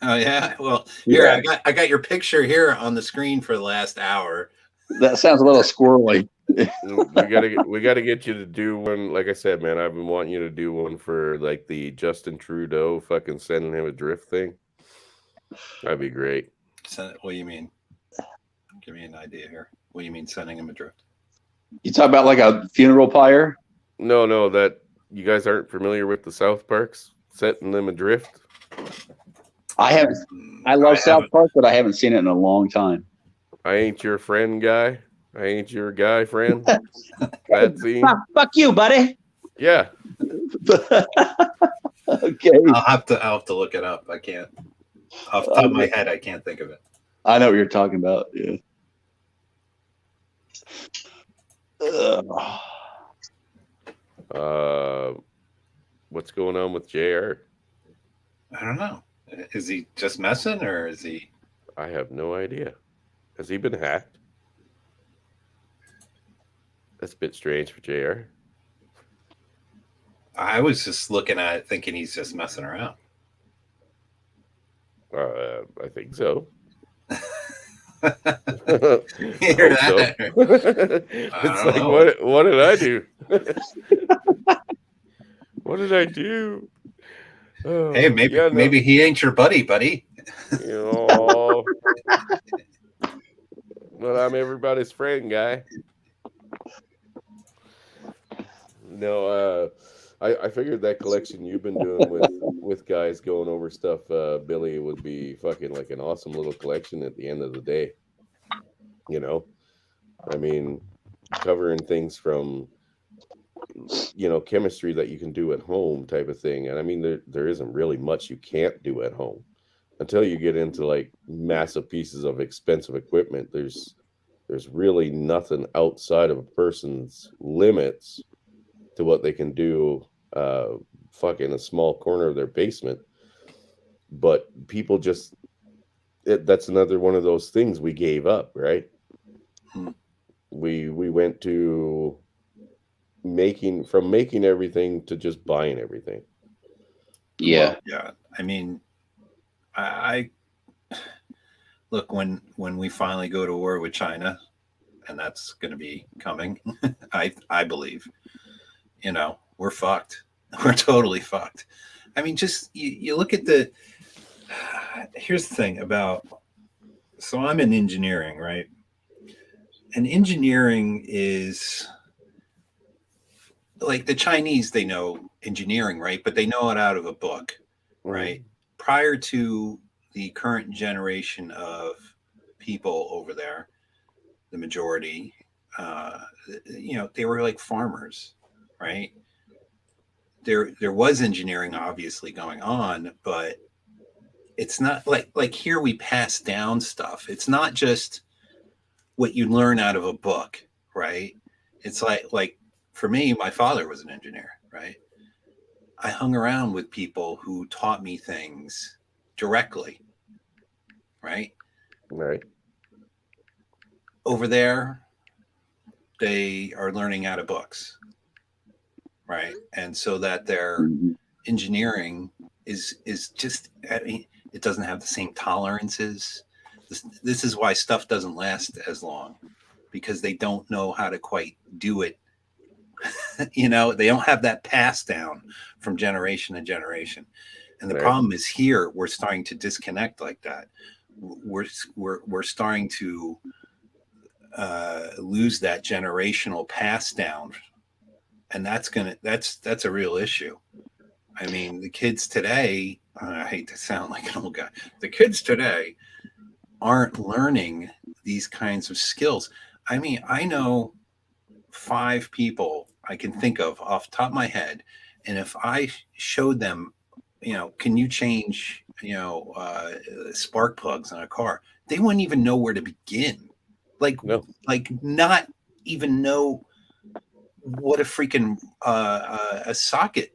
Oh yeah. Well, here I got your picture here on the screen for the last hour. That sounds a little squirrely. we gotta get you to do one. Like I said, man, I've been wanting you to do one for like the Justin Trudeau fucking sending him adrift thing. That'd be great. What do you mean? Give me an idea here. What do you mean sending him adrift? You talk about like a funeral pyre? No, that you guys aren't familiar with the South Parks setting them adrift. I love South Park, but I haven't seen it in a long time. I ain't your friend, guy. I ain't your guy, friend. That scene. Fuck you, buddy. Yeah. Okay. I'll have to look it up. I can't. Off the top of my head, I can't think of it. I know what you're talking about. Yeah. What's going on with JR? I don't know. Is he just messing or is he? I have no idea. Has he been hacked? That's a bit strange for JR. I was just looking at it thinking he's just messing around. I think so. Hear that? It's like, what did I do? What did I do? Oh, hey, maybe he ain't your buddy. Well, I'm everybody's friend, guy. No, I figured that collection you've been doing with guys going over stuff, Billy, would be fucking like an awesome little collection at the end of the day. I mean, covering things from chemistry that you can do at home type of thing. And I mean, there isn't really much you can't do at home until you get into like massive pieces of expensive equipment. There's really nothing outside of a person's limits to what they can do fucking a small corner of their basement. But people just that's another one of those things we gave up, right? We went to making everything to just buying everything. Yeah. Well, yeah. I mean, I look, when we finally go to war with China, and that's going to be coming, I believe, we're fucked. We're totally fucked. I mean, just you look at here's the thing so I'm in engineering, right? And engineering is like the Chinese, they know engineering, right? But they know it out of a book, right? Prior to the current generation of people over there, the majority, they were like farmers, right? There was engineering obviously going on, but it's not like here we pass down stuff. It's not just what you learn out of a book, right? It's like for me, my father was an engineer, right? I hung around with people who taught me things directly, right? Right. Over there, they are learning out of books, right? And so that their engineering is just, I mean, it doesn't have the same tolerances. This is why stuff doesn't last as long, because they don't know how to quite do it. They don't have that pass down from generation to generation. And the problem is here, we're starting to disconnect like that. We're starting to lose that generational pass down. And that's a real issue. I mean, the kids today, I hate to sound like an old guy. The kids today, aren't learning these kinds of skills. I mean, I know 5 people I can think of off the top of my head, and if I showed them, can you change, spark plugs on a car, they wouldn't even know where to begin. Like, No. like not even know what a freaking a socket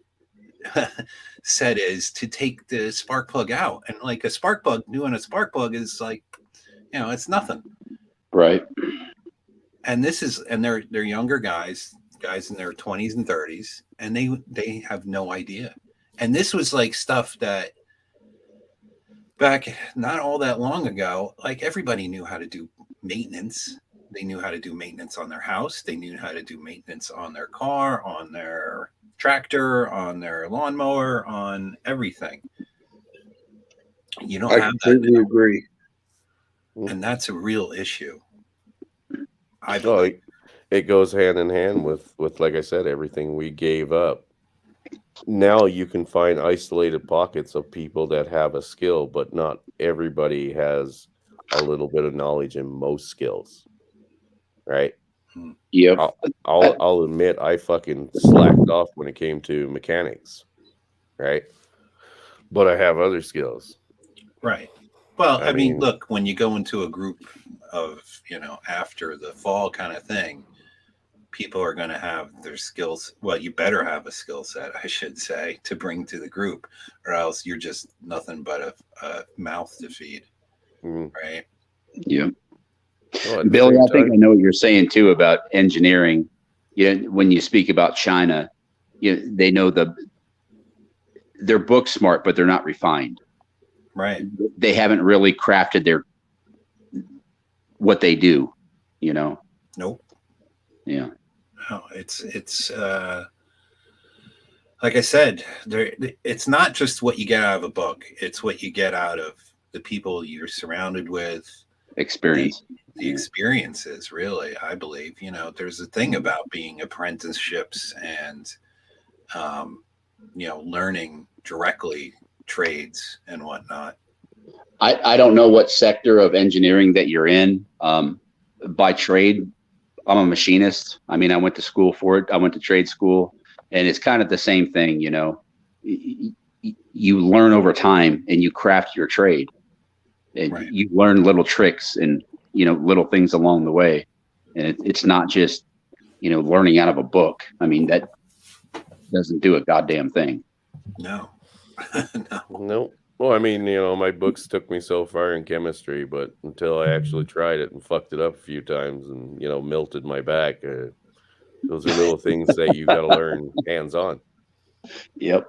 set is to take the spark plug out. And like a spark plug, doing a spark plug is like, it's nothing. Right. And they're younger guys in their 20s and 30s, and they have no idea. And this was like stuff that back not all that long ago, like everybody knew how to do maintenance. They knew how to do maintenance on their house. They knew how to do maintenance on their car, on their tractor, on their lawnmower, on everything. You don't I have that completely now, agree. and that's a real issue. It goes hand in hand with like I said, everything we gave up. Now you can find isolated pockets of people that have a skill, but not everybody has a little bit of knowledge in most skills, right? Yep. I'll admit I fucking slacked off when it came to mechanics, right? But I have other skills. Right. Well, I I mean, mean- look, when you go into a group of, after the fall kind of thing, people are going to have their skills. Well, you better have a skill set, I should say, to bring to the group, or else you're just nothing but a mouth to feed, Mhm. right? Yep. Well, at the Billy, same I think time- I know what you're saying too about engineering. When you speak about China, they know they're book smart, but they're not refined. Right. They haven't really crafted what they do. Nope. Yeah. No, it's like I said, it's not just what you get out of a book. It's what you get out of the people you're surrounded with, Experience. the experiences, really. I believe, there's a thing about being apprenticeships and, learning directly trades and whatnot. I don't know what sector of engineering that you're in. By trade, I'm a machinist. I mean, I went to school for it. I went to trade school, and it's kind of the same thing, You learn over time and you craft your trade. And Right. you learn little tricks and, little things along the way. And it's not just, learning out of a book. I mean, that doesn't do a goddamn thing. No. No. Nope. Well, I mean, my books took me so far in chemistry, but until I actually tried it and fucked it up a few times and, melted my back, those are little things that you got to learn hands-on. Yep.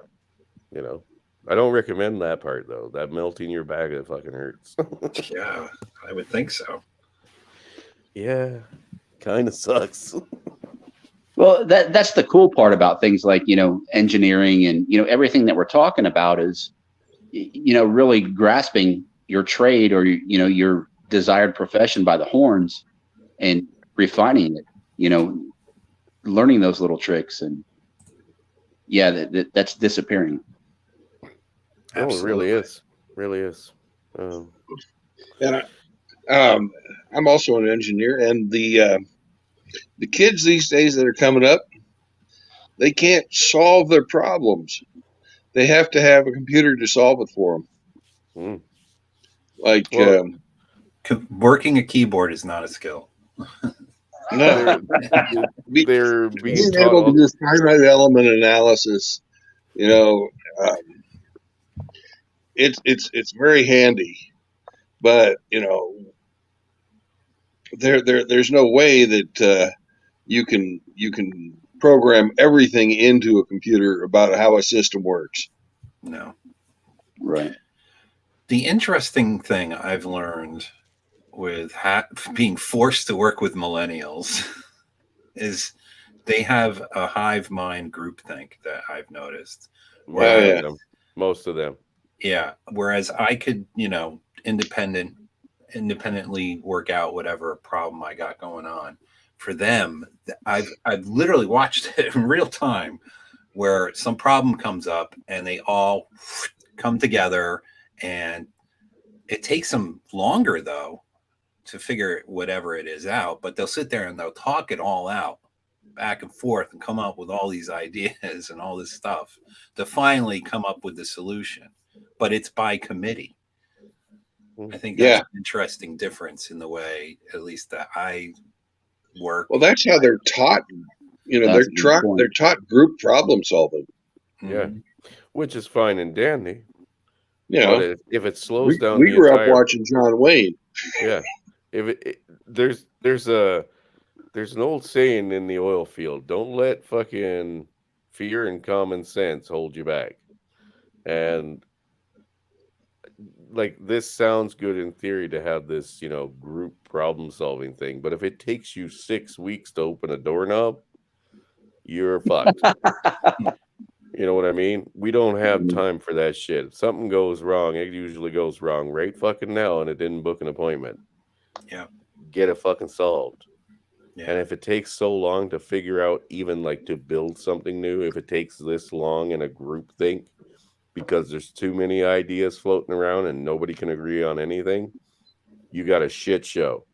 I don't recommend that part though. That melting your back, that fucking hurts. Yeah, I would think so. Yeah, kind of sucks. Well, that's the cool part about things like, engineering and, everything that we're talking about is, really grasping your trade or, your desired profession by the horns and refining it, learning those little tricks. And yeah, that's disappearing. Oh, it really is. Really is. And I'm also an engineer, and the kids these days that are coming up, they can't solve their problems. They have to have a computer to solve it for them. Mm. Like, Well, Working a keyboard is not a skill. no, They're being being taught able all, to just finite element analysis, it's very handy, but there's no way that you can program everything into a computer about how a system works. No. Right. The interesting thing I've learned with being forced to work with millennials is they have a hive mind groupthink that I've noticed. yeah. most of them. Yeah. Whereas I could, independently work out whatever problem I got going on. For them, I've literally watched it in real time where some problem comes up and they all come together and It takes them longer though to figure whatever it is out, but they'll sit there and they'll talk it all out back and forth and come up with all these ideas and all this stuff to finally come up with the solution. But it's by committee. I think that's an interesting difference in the way, at least that I work. Well, that's how they're taught. You know, they're taught group problem solving. Yeah, which is fine and dandy. You know, but if it slows down, we grew up watching John Wayne. Yeah, there's an old saying in the oil field: don't let fucking fear and common sense hold you back. And like, this sounds good in theory to have this, you know, group problem solving thing, but if it takes you 6 weeks to open a doorknob, you're fucked. You know what I mean? We don't have time for that shit. If something goes wrong, it usually goes wrong right fucking now, and it didn't book an appointment. Yeah. Get it fucking solved. Yeah. And if it takes so long to figure out, even like to build something new, if it takes this long in a group think because there's too many ideas floating around and nobody can agree on anything, you got a shit show.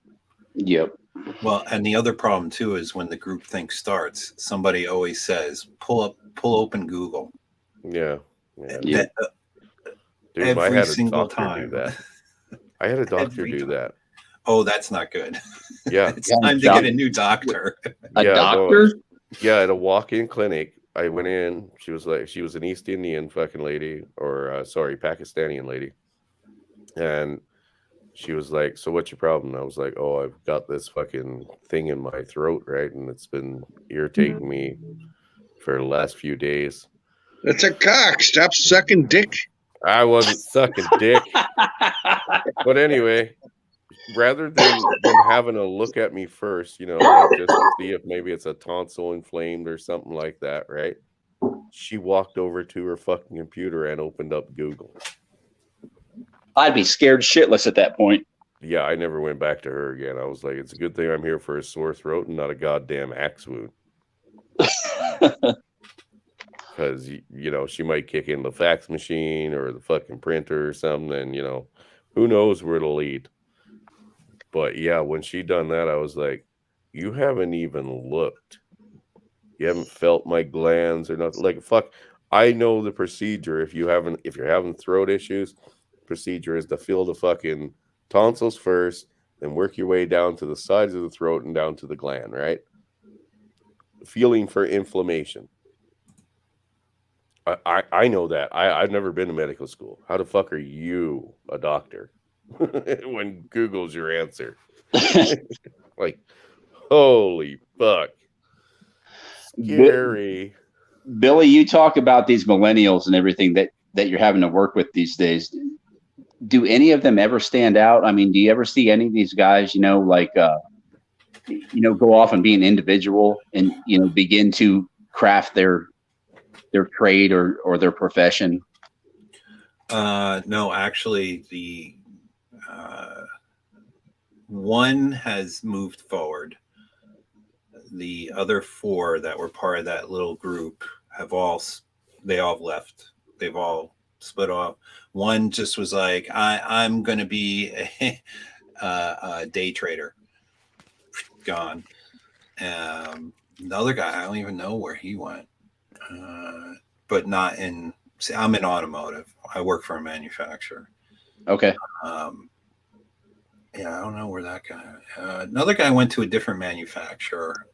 Yep. Well, and the other problem too is when the group think starts, somebody always says, pull open Google. Yeah. Yeah. Dude, every I had a single doctor time. do that. I had a doctor do that. Oh, that's not good. Yeah. It's time to get a new doctor. A doctor? Yeah, at a walk-in clinic. I went in. She was an East Indian fucking lady, or Pakistani lady. And she was like, "So what's your problem?" And I was like, "Oh, I've got this fucking thing in my throat, right? And it's been irritating me for the last few days." It's a cock. Stop sucking dick. I wasn't sucking dick. But anyway, rather than having a look at me first, you know, like just to see if maybe it's a tonsil inflamed or something like that, right? She walked over to her fucking computer and opened up Google. I'd be scared shitless at that point. Yeah, I never went back to her again. I was like, it's a good thing I'm here for a sore throat and not a goddamn axe wound. Because, you know, she might kick in the fax machine or the fucking printer or something, and, you know, who knows where it'll lead. But yeah, when she done that, I was like, you haven't even looked. You haven't felt my glands or nothing. Like, fuck, I know the procedure. If you're having throat issues, procedure is to feel the fucking tonsils first, then work your way down to the sides of the throat and down to the gland, right? Feeling for inflammation. I know that. I've never been to medical school. How the fuck are you a doctor when Google's your answer? Like, holy fuck. Scary. Billy, you talk about these millennials and everything that you're having to work with these days. Do any of them ever stand out? I mean, do you ever see any of these guys, you know, like, go off and be an individual and, you know, begin to craft their trade or their profession? No, actually, the one has moved forward. The other 4 that were part of that little group have all left. They've all split off. One just was like, I'm going to be a day trader. Gone. The other guy, I don't even know where he went. But not in. See, I'm in automotive. I work for a manufacturer. Okay. Yeah, I don't know where that guy. Another guy went to a different manufacturer.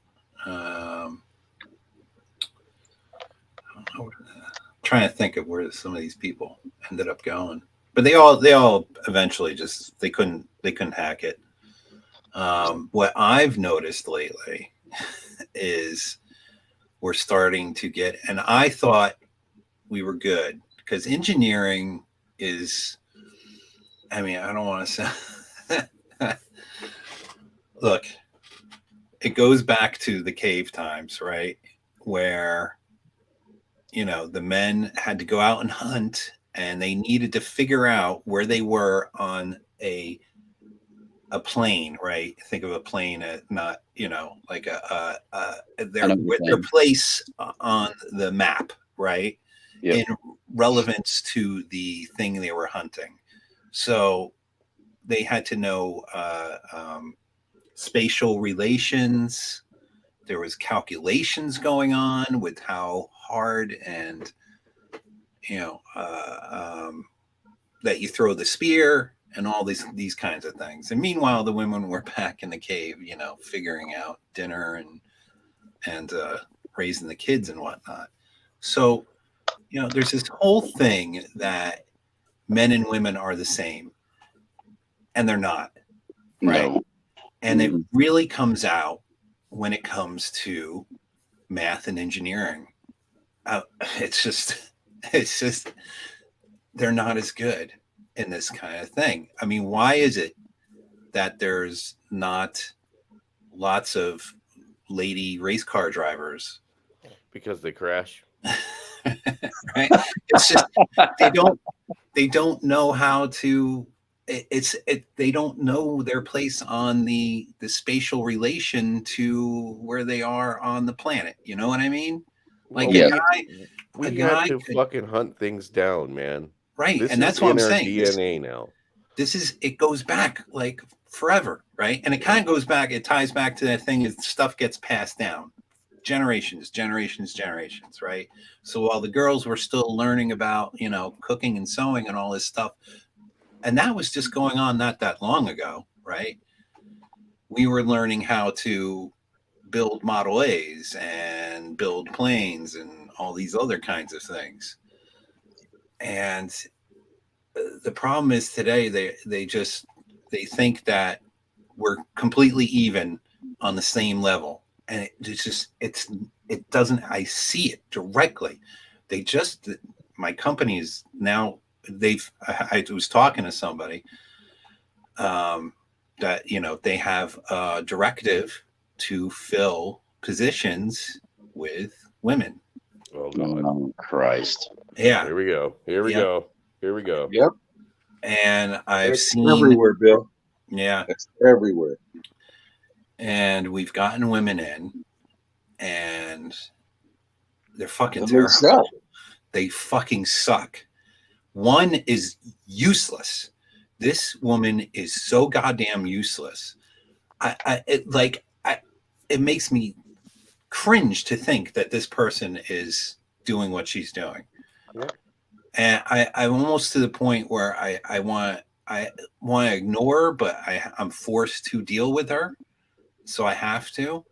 I don't know. Trying to think of where some of these people ended up going, but they all eventually just they couldn't hack it. What I've noticed lately is we're starting to get, and I thought we were good because engineering is, I mean, I don't want to say, look, it goes back to the cave times, right? Where, you know, the men had to go out and hunt and they needed to figure out where they were on a plane, right? Think of a plane as not, you know, like their place on the map, right? Yep. In relevance to the thing they were hunting. So they had to know spatial relations. There was calculations going on with how hard and that you throw the spear and all these kinds of things. And meanwhile, the women were back in the cave, figuring out dinner and raising the kids and whatnot. So, there's this whole thing that men and women are the same, and they're not, right? No. And it really comes out when it comes to math and engineering. It's just they're not as good in this kind of thing. I mean, why is it that there's not lots of lady race car drivers? Because they crash. Right? It's just they don't know how to. They don't know their place on the spatial relation to where they are on the planet. You know what I mean? Like Well, a we guy have to could- fucking hunt things down, man. right, This and that's is what I'm in our saying. DNA now. It goes back like forever, right? And it kind of goes back. It ties back to that thing is stuff gets passed down, generations, right? So while the girls were still learning about cooking and sewing and all this stuff. And that was just going on not that long ago, right? We were learning how to build Model A's and build planes and all these other kinds of things. And the problem is today they think that we're completely even on the same level. And it doesn't, I see it directly. My company is now, I was talking to somebody that they have a directive to fill positions with women. Oh God. Oh, Christ. Yeah. Here we go. Here we go. Yep. And I've It's seen everywhere, Bill. Yeah. It's everywhere. And we've gotten women in, and they're fucking And they terrible. suck. They fucking suck. One is useless. This woman is so goddamn useless. It makes me cringe to think that this person is doing what she's doing. Yeah. And I'm almost to the point where I want to ignore her, but I'm forced to deal with her. So I have to.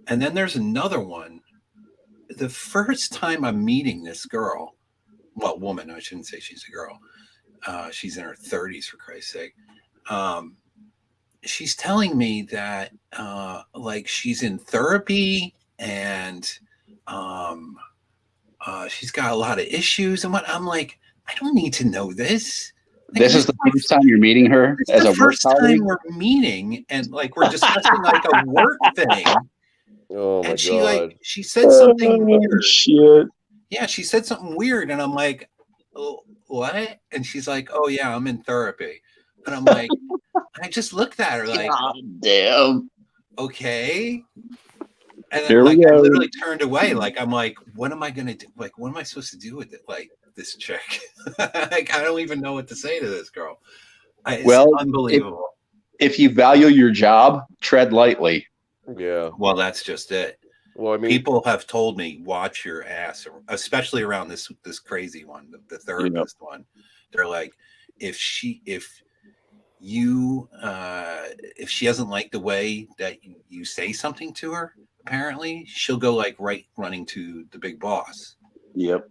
And then there's another one. The first time I'm meeting this girl, well, woman, I shouldn't say she's a girl. She's in her 30s, for Christ's sake. She's telling me that she's in therapy and she's got a lot of issues. And what I'm like, I don't need to know this. Like, This is the first time you're meeting her it's as the a work first colleague? time we're meeting, and we're discussing a work thing. Oh my And God. she said something weird. Shit. Yeah, she said something weird, and I'm like, oh, what? And she's like, oh yeah, I'm in therapy. And I'm like, I just looked at her like, God damn. okay. And Here then, we I go. literally turned away. I'm like, what am I gonna do? What am I supposed to do with it? This chick. I don't even know what to say to this girl. It's unbelievable. If you value your job, tread lightly. Yeah. Well, that's just it. Well, I mean, People have told me, watch your ass, especially around this crazy one, the therapist one. They're like, if she doesn't like the way that you say something to her, apparently she'll go running to the big boss. Yep.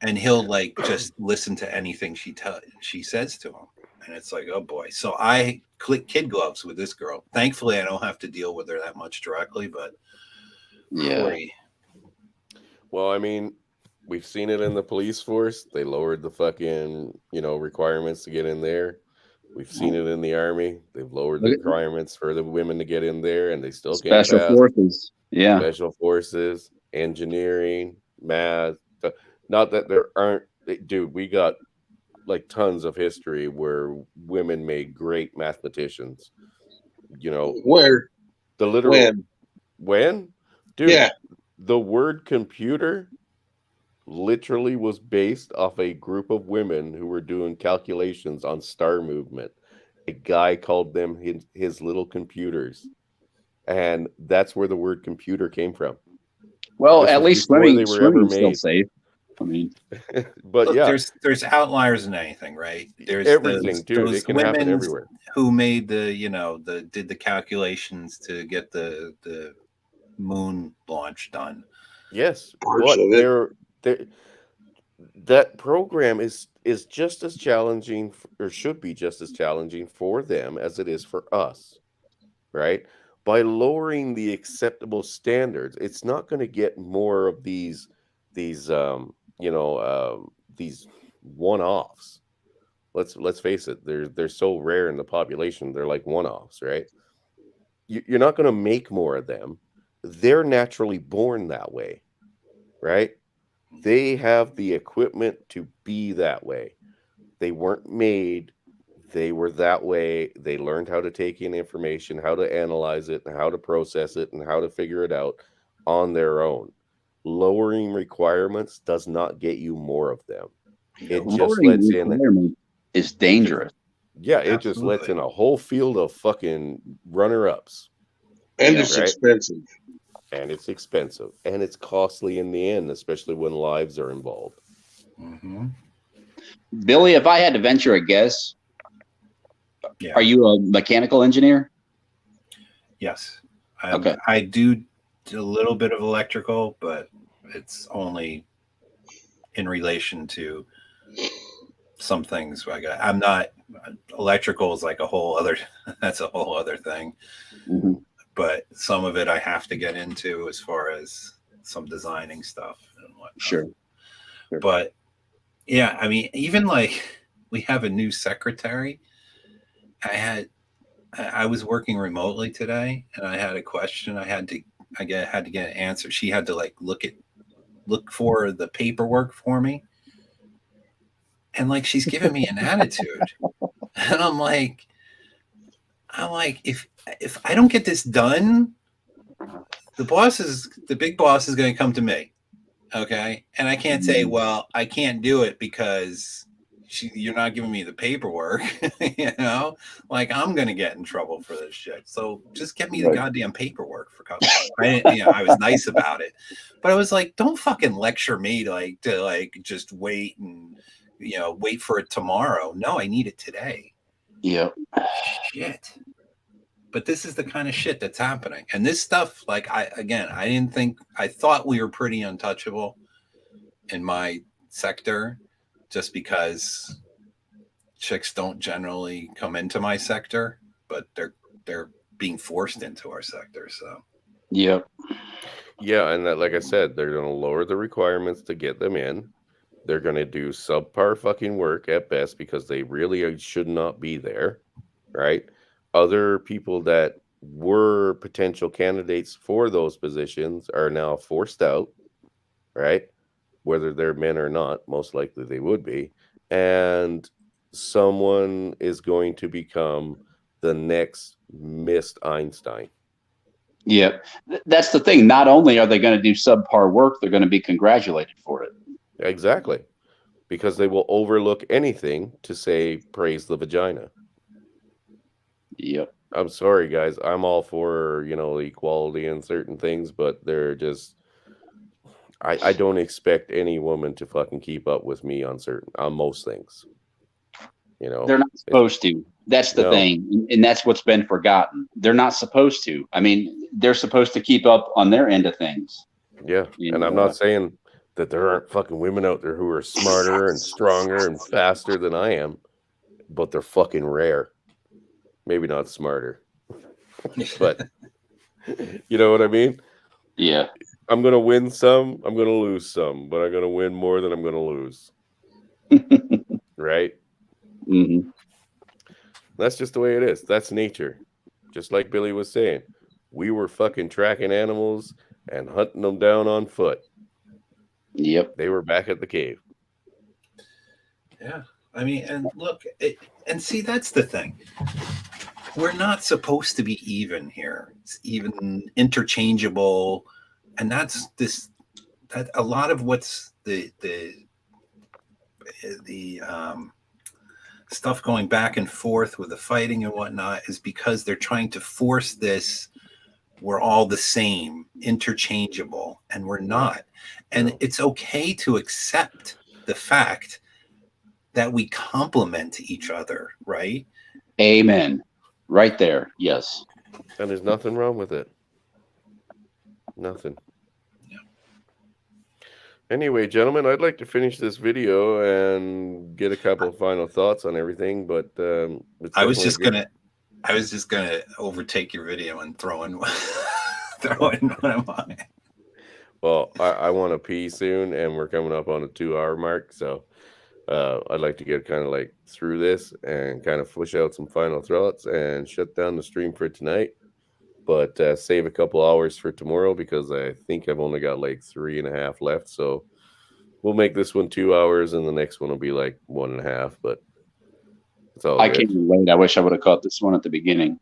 And he'll just listen to anything she says to him. And it's like, oh boy. So I click kid gloves with this girl. Thankfully, I don't have to deal with her that much directly, but Yeah. boy. well, I mean, we've seen it in the police force. They lowered the fucking, requirements to get in there. We've seen it in the army. They've lowered the requirements for the women to get in there, and they still can't Special pass. forces. Yeah. Special forces, engineering, math. Not that there aren't, dude, we got tons of history where women made great mathematicians. Where? The literal when? Dude, Yeah. the word computer literally was based off a group of women who were doing calculations on star movement. A guy called them his little computers, and that's where the word computer came from. Well, This at was least before they were ever swimming's still made. safe. I mean, But Look, yeah, there's outliers in anything, right? There's everything, dude. It can happen women everywhere. who made did the calculations to get the moon launch done. Yes, Parts but of it. that program is just as challenging, or should be just as challenging for them as it is for us, right? By lowering the acceptable standards, it's not going to get more of these these these one-offs. Let's face it, they're so rare in the population. They're like one-offs, right? You're not going to make more of them. They're naturally born that way, right? They have the equipment to be that way. They weren't made. They were that way. They learned how to take in information, how to analyze it, how to process it, and how to figure it out on their own. Lowering requirements does not get you more of them. It just lowering lets in, requirement is dangerous. yeah, it just lets in a whole field of fucking runner-ups. And it's Right. expensive. And it's expensive. And it's costly in the end, especially when lives are involved. Mm-hmm. Billy, if I had to venture a guess, Yeah. are you a mechanical engineer? Yes. Okay. I do a little bit of electrical, but it's only in relation to some things. I'm not electrical is like a whole other. That's a whole other thing. Mm-hmm. But some of it I have to get into as far as some designing stuff and whatnot. Sure. But yeah, I mean, even like we have a new secretary. I was working remotely today, and I had a question. I had to get an answer. She had to like look for the paperwork for me, and like she's giving me an attitude, and I'm like, if I don't get this done, the big boss is going to come to me, okay? And I can't say, well, I can't do it because you're not giving me the paperwork, you know? Like I'm going to get in trouble for this shit. So just get me the goddamn paperwork for God's sake. I was nice about it, but I was like, don't fucking lecture me to just wait and wait for it tomorrow. No, I need it today. Yep. Shit. But this is the kind of shit that's happening. And this stuff, I thought we were pretty untouchable in my sector just because chicks don't generally come into my sector, but they're being forced into our sector. So, yep. Yeah. And that, like I said, they're going to lower the requirements to get them in. They're going to do subpar fucking work at best because they really should not be there, right? Other people that were potential candidates for those positions are now forced out, right? Whether they're men or not, most likely they would be. And someone is going to become the next Miss Einstein. Yep. That's the thing. Not only are they going to do subpar work, they're going to be congratulated for it. Exactly. Because they will overlook anything to say, praise the vagina. Yep. I'm sorry, guys. I'm all for, equality and certain things, but they're just, I don't expect any woman to fucking keep up with me on most things. They're not supposed to. That's the thing. And that's what's been forgotten. They're not supposed to. I mean, they're supposed to keep up on their end of things. Yeah. And I'm not saying that there aren't fucking women out there who are smarter and stronger and faster than I am, but they're fucking rare. Maybe not smarter, but you know what I mean? Yeah. I'm going to win some, I'm going to lose some, but I'm going to win more than I'm going to lose. Right? Mm-hmm. That's just the way it is. That's nature. Just like Billy was saying, we were fucking tracking animals and hunting them down on foot. Yep. They were back at the cave. Yeah. I mean, and look, and see, that's the thing. We're not supposed to be even here. It's even interchangeable. And that's that a lot of what's the stuff going back and forth with the fighting and whatnot is because they're trying to force this. We're all the same, interchangeable, and we're not. And it's okay to accept the fact that we complement each other, right? Amen. Right there. Yes. And there's nothing wrong with it. Nothing. Yeah. Anyway, gentlemen, I'd like to finish this video and get a couple of final thoughts on everything, but I was just gonna overtake your video and throw in throw in one of mine. Well, I want to pee soon, and we're coming up on a 2-hour mark, so I'd like to get kind of like through this and kind of flush out some final thoughts and shut down the stream for tonight, but save a couple hours for tomorrow because I think I've only got like 3.5 left, so we'll make this one 2 hours and the next one will be like 1.5, but it's all I good. can't wait. I wish I would have caught this one at the beginning.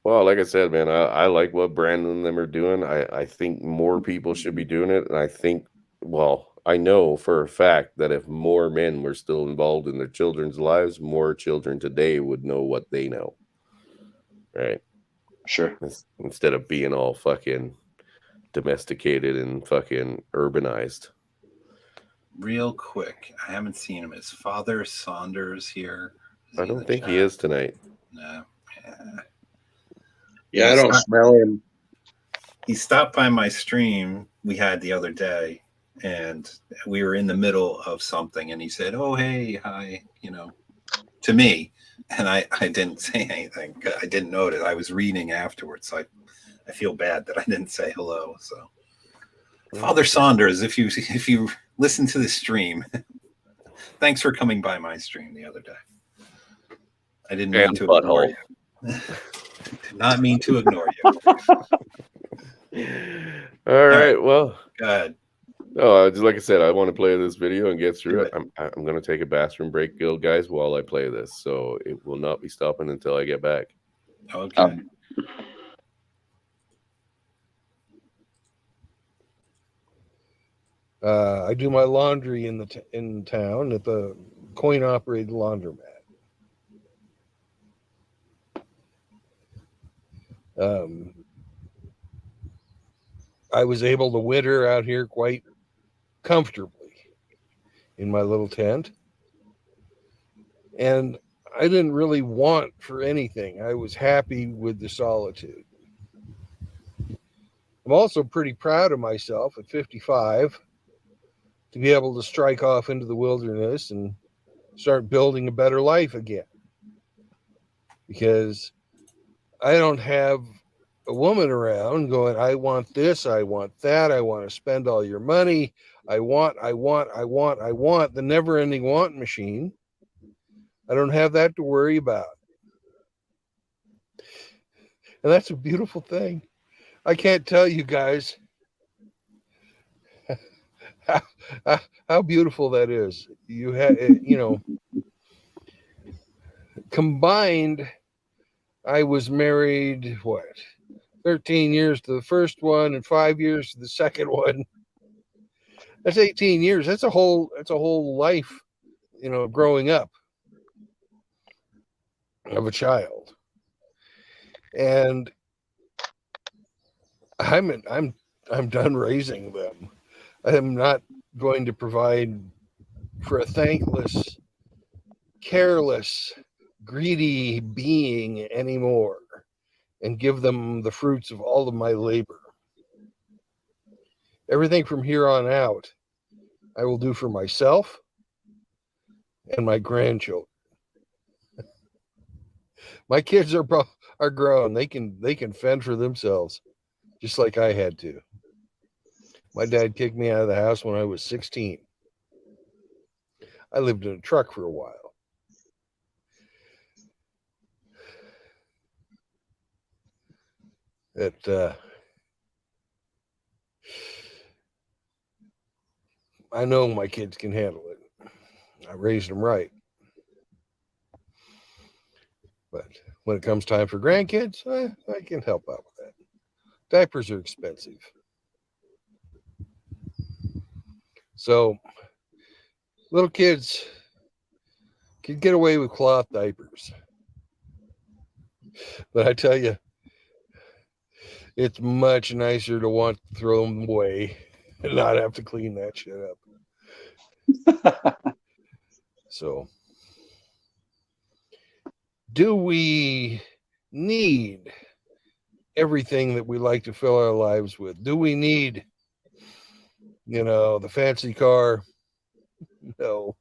Well, like I said, man, I like what Brandon and them are doing. I think more people should be doing it. And I think, well, I know for a fact that if more men were still involved in their children's lives, more children today would know what they know. Right? Sure. Instead of being all fucking domesticated and fucking urbanized. Real quick, I haven't seen him. Is Father Saunders here? I don't think he is tonight. No. Yeah, I don't smell him. He stopped by my stream we had the other day, and we were in the middle of something, and he said, "Oh, hey, hi," to me, and I didn't say anything. I didn't notice. I was reading afterwards, so I feel bad that I didn't say hello. So, Father Saunders, if you listen to the stream, thanks for coming by my stream the other day. I didn't mean to ignore you. Did not mean to ignore you. All right. Well, go ahead. No, just like I said, I want to play this video and get through it. I'm going to take a bathroom break, guys, while I play this. So it will not be stopping until I get back. Okay. I do my laundry in town at the coin-operated laundromat. I was able to winter out here quite comfortably in my little tent, and I didn't really want for anything. I was happy with the solitude. I'm also pretty proud of myself at 55 to be able to strike off into the wilderness and start building a better life again, because I don't have a woman around going, I want this, I want that, I want to spend all your money, I want, the never-ending want machine. I don't have that to worry about. And that's a beautiful thing. I can't tell you guys how beautiful that is. You have, combined, I was married, 13 years to the first one and 5 years to the second one. That's 18 years. That's a whole life, growing up of a child. And I'm done raising them. I'm not going to provide for a thankless, careless, greedy being anymore and give them the fruits of all of my labor. Everything from here on out, I will do for myself and my grandchildren. My kids are grown. They can fend for themselves, just like I had to. My dad kicked me out of the house when I was 16. I lived in a truck for a while. I know my kids can handle it. I raised them right. But when it comes time for grandkids, I can help out with that. Diapers are expensive. So little kids Could get away with cloth diapers. But I tell you, it's much nicer to want to throw them away and not have to clean that shit up. So, do we need everything that we like to fill our lives with? Do we need, the fancy car? No.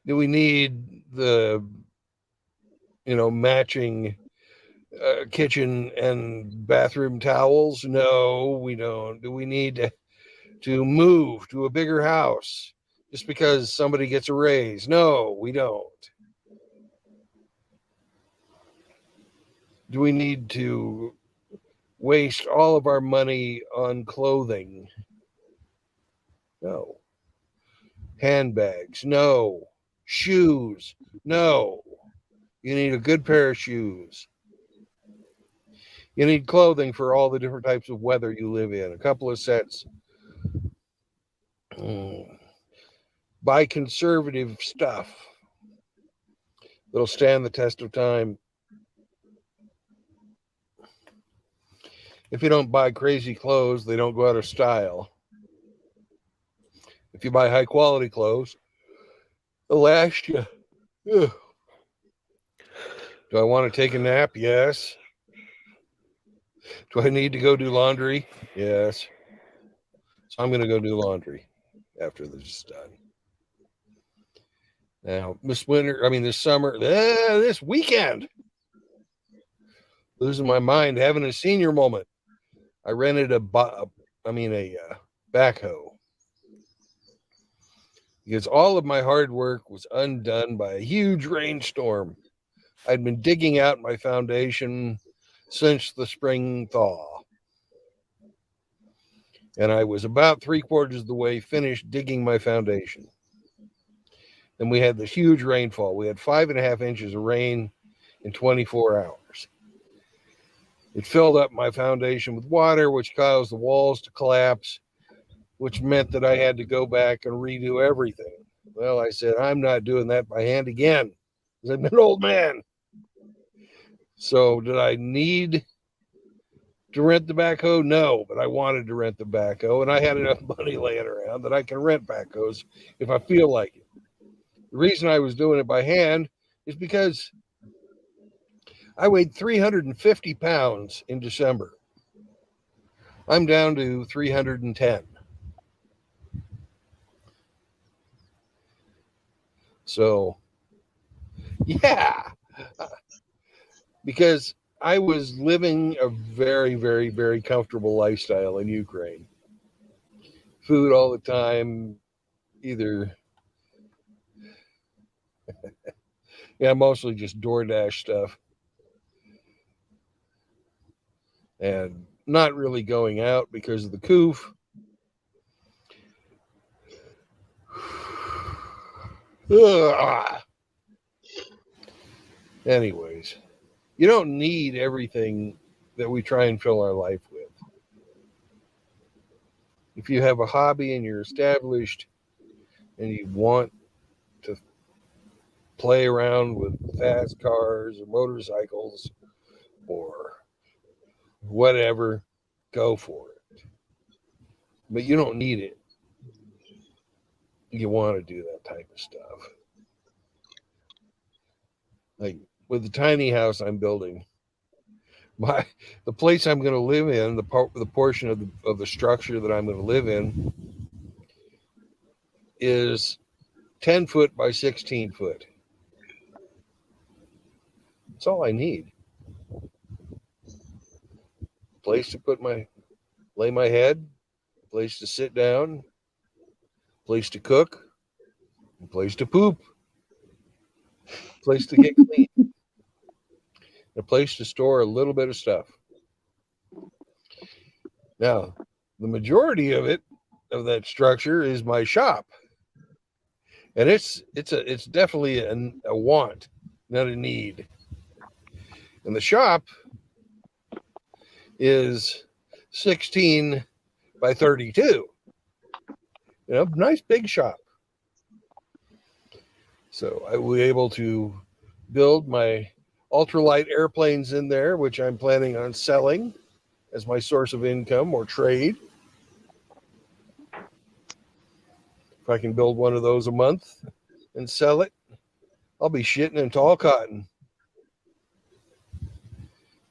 Do we need the, matching kitchen and bathroom towels? No, we don't. Do we need to move to a bigger house just because somebody gets a raise? No, we don't. Do we need to waste all of our money on clothing? No. Handbags? No. Shoes? No. You need a good pair of shoes. You need clothing for all the different types of weather you live in. A couple of sets. Buy conservative stuff that'll stand the test of time. If you don't buy crazy clothes, they don't go out of style. If you buy high quality clothes, they'll last you. Ugh. Do I want to take a nap? Yes. Do I need to go do laundry? Yes. So I'm going to go do laundry after this is done. Now, this summer, this weekend, losing my mind, having a senior moment. I rented a backhoe because all of my hard work was undone by a huge rainstorm. I'd been digging out my foundation since the spring thaw. And I was about 3/4 of the way finished digging my foundation. Then we had this huge rainfall. We had 5.5 inches of rain in 24 hours. It filled up my foundation with water, which caused the walls to collapse, which meant that I had to go back and redo everything. Well, I said, I'm not doing that by hand again, because I'm an old man. So did I need to rent the backhoe? No, but I wanted to rent the backhoe, and I had enough money laying around that I can rent backhoes if I feel like it. The reason I was doing it by hand is because I weighed 350 pounds in December. I'm down to 310. So, yeah, because I was living a very, very, very comfortable lifestyle in Ukraine. Food all the time, either, mostly just DoorDash stuff. And not really going out because of the coof. Anyways, you don't need everything that we try and fill our life with. If you have a hobby and you're established and you want to play around with fast cars or motorcycles or whatever, go for it. But you don't need it. You want to do that type of stuff. Like with the tiny house I'm building, the place I'm going to live in, the portion of the structure that I'm going to live in is 10 foot by 16 foot. That's all I need. Place to lay my head, place to sit down, place to cook, place to poop, place to get clean, a place to store a little bit of stuff. Now, the majority of that structure is my shop, and it's definitely a want, not a need. And the shop is 16 by 32. Nice big shop. So I was able to build my ultralight airplanes in there, which I'm planning on selling as my source of income or trade. If I can build one of those a month and sell it, I'll be shitting in tall cotton.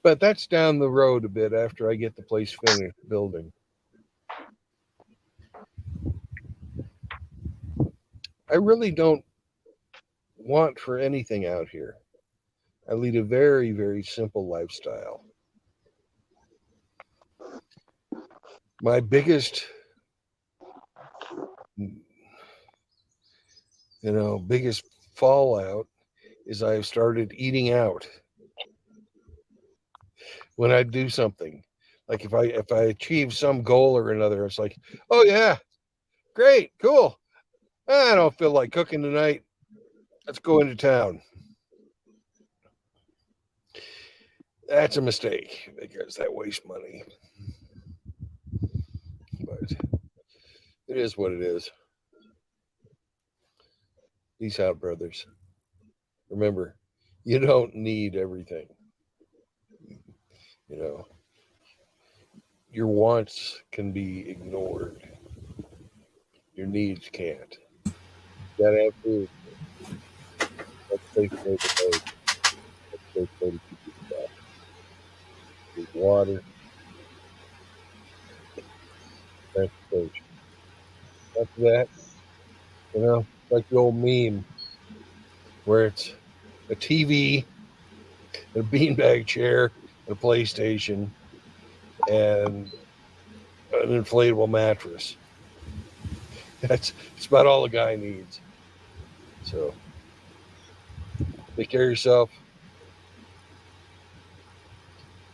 But that's down the road a bit after I get the place finished building. I really don't want for anything out here. I lead a very, very simple lifestyle. My biggest, biggest fallout is I've started eating out. When I do something, like if I achieve some goal or another, it's like, oh yeah, great, cool. I don't feel like cooking tonight. Let's go into town. That's a mistake because that wastes money. But it is what it is. Peace out, brothers. Remember, you don't need everything. Your wants can be ignored. Your needs can't. You gotta have food. That's safe way to go. That's safe way to keep yourself. There's water. Transportation. After that, like the old meme where it's a TV, a beanbag chair, a PlayStation, and an inflatable mattress. That's about all a guy needs. So take care of yourself.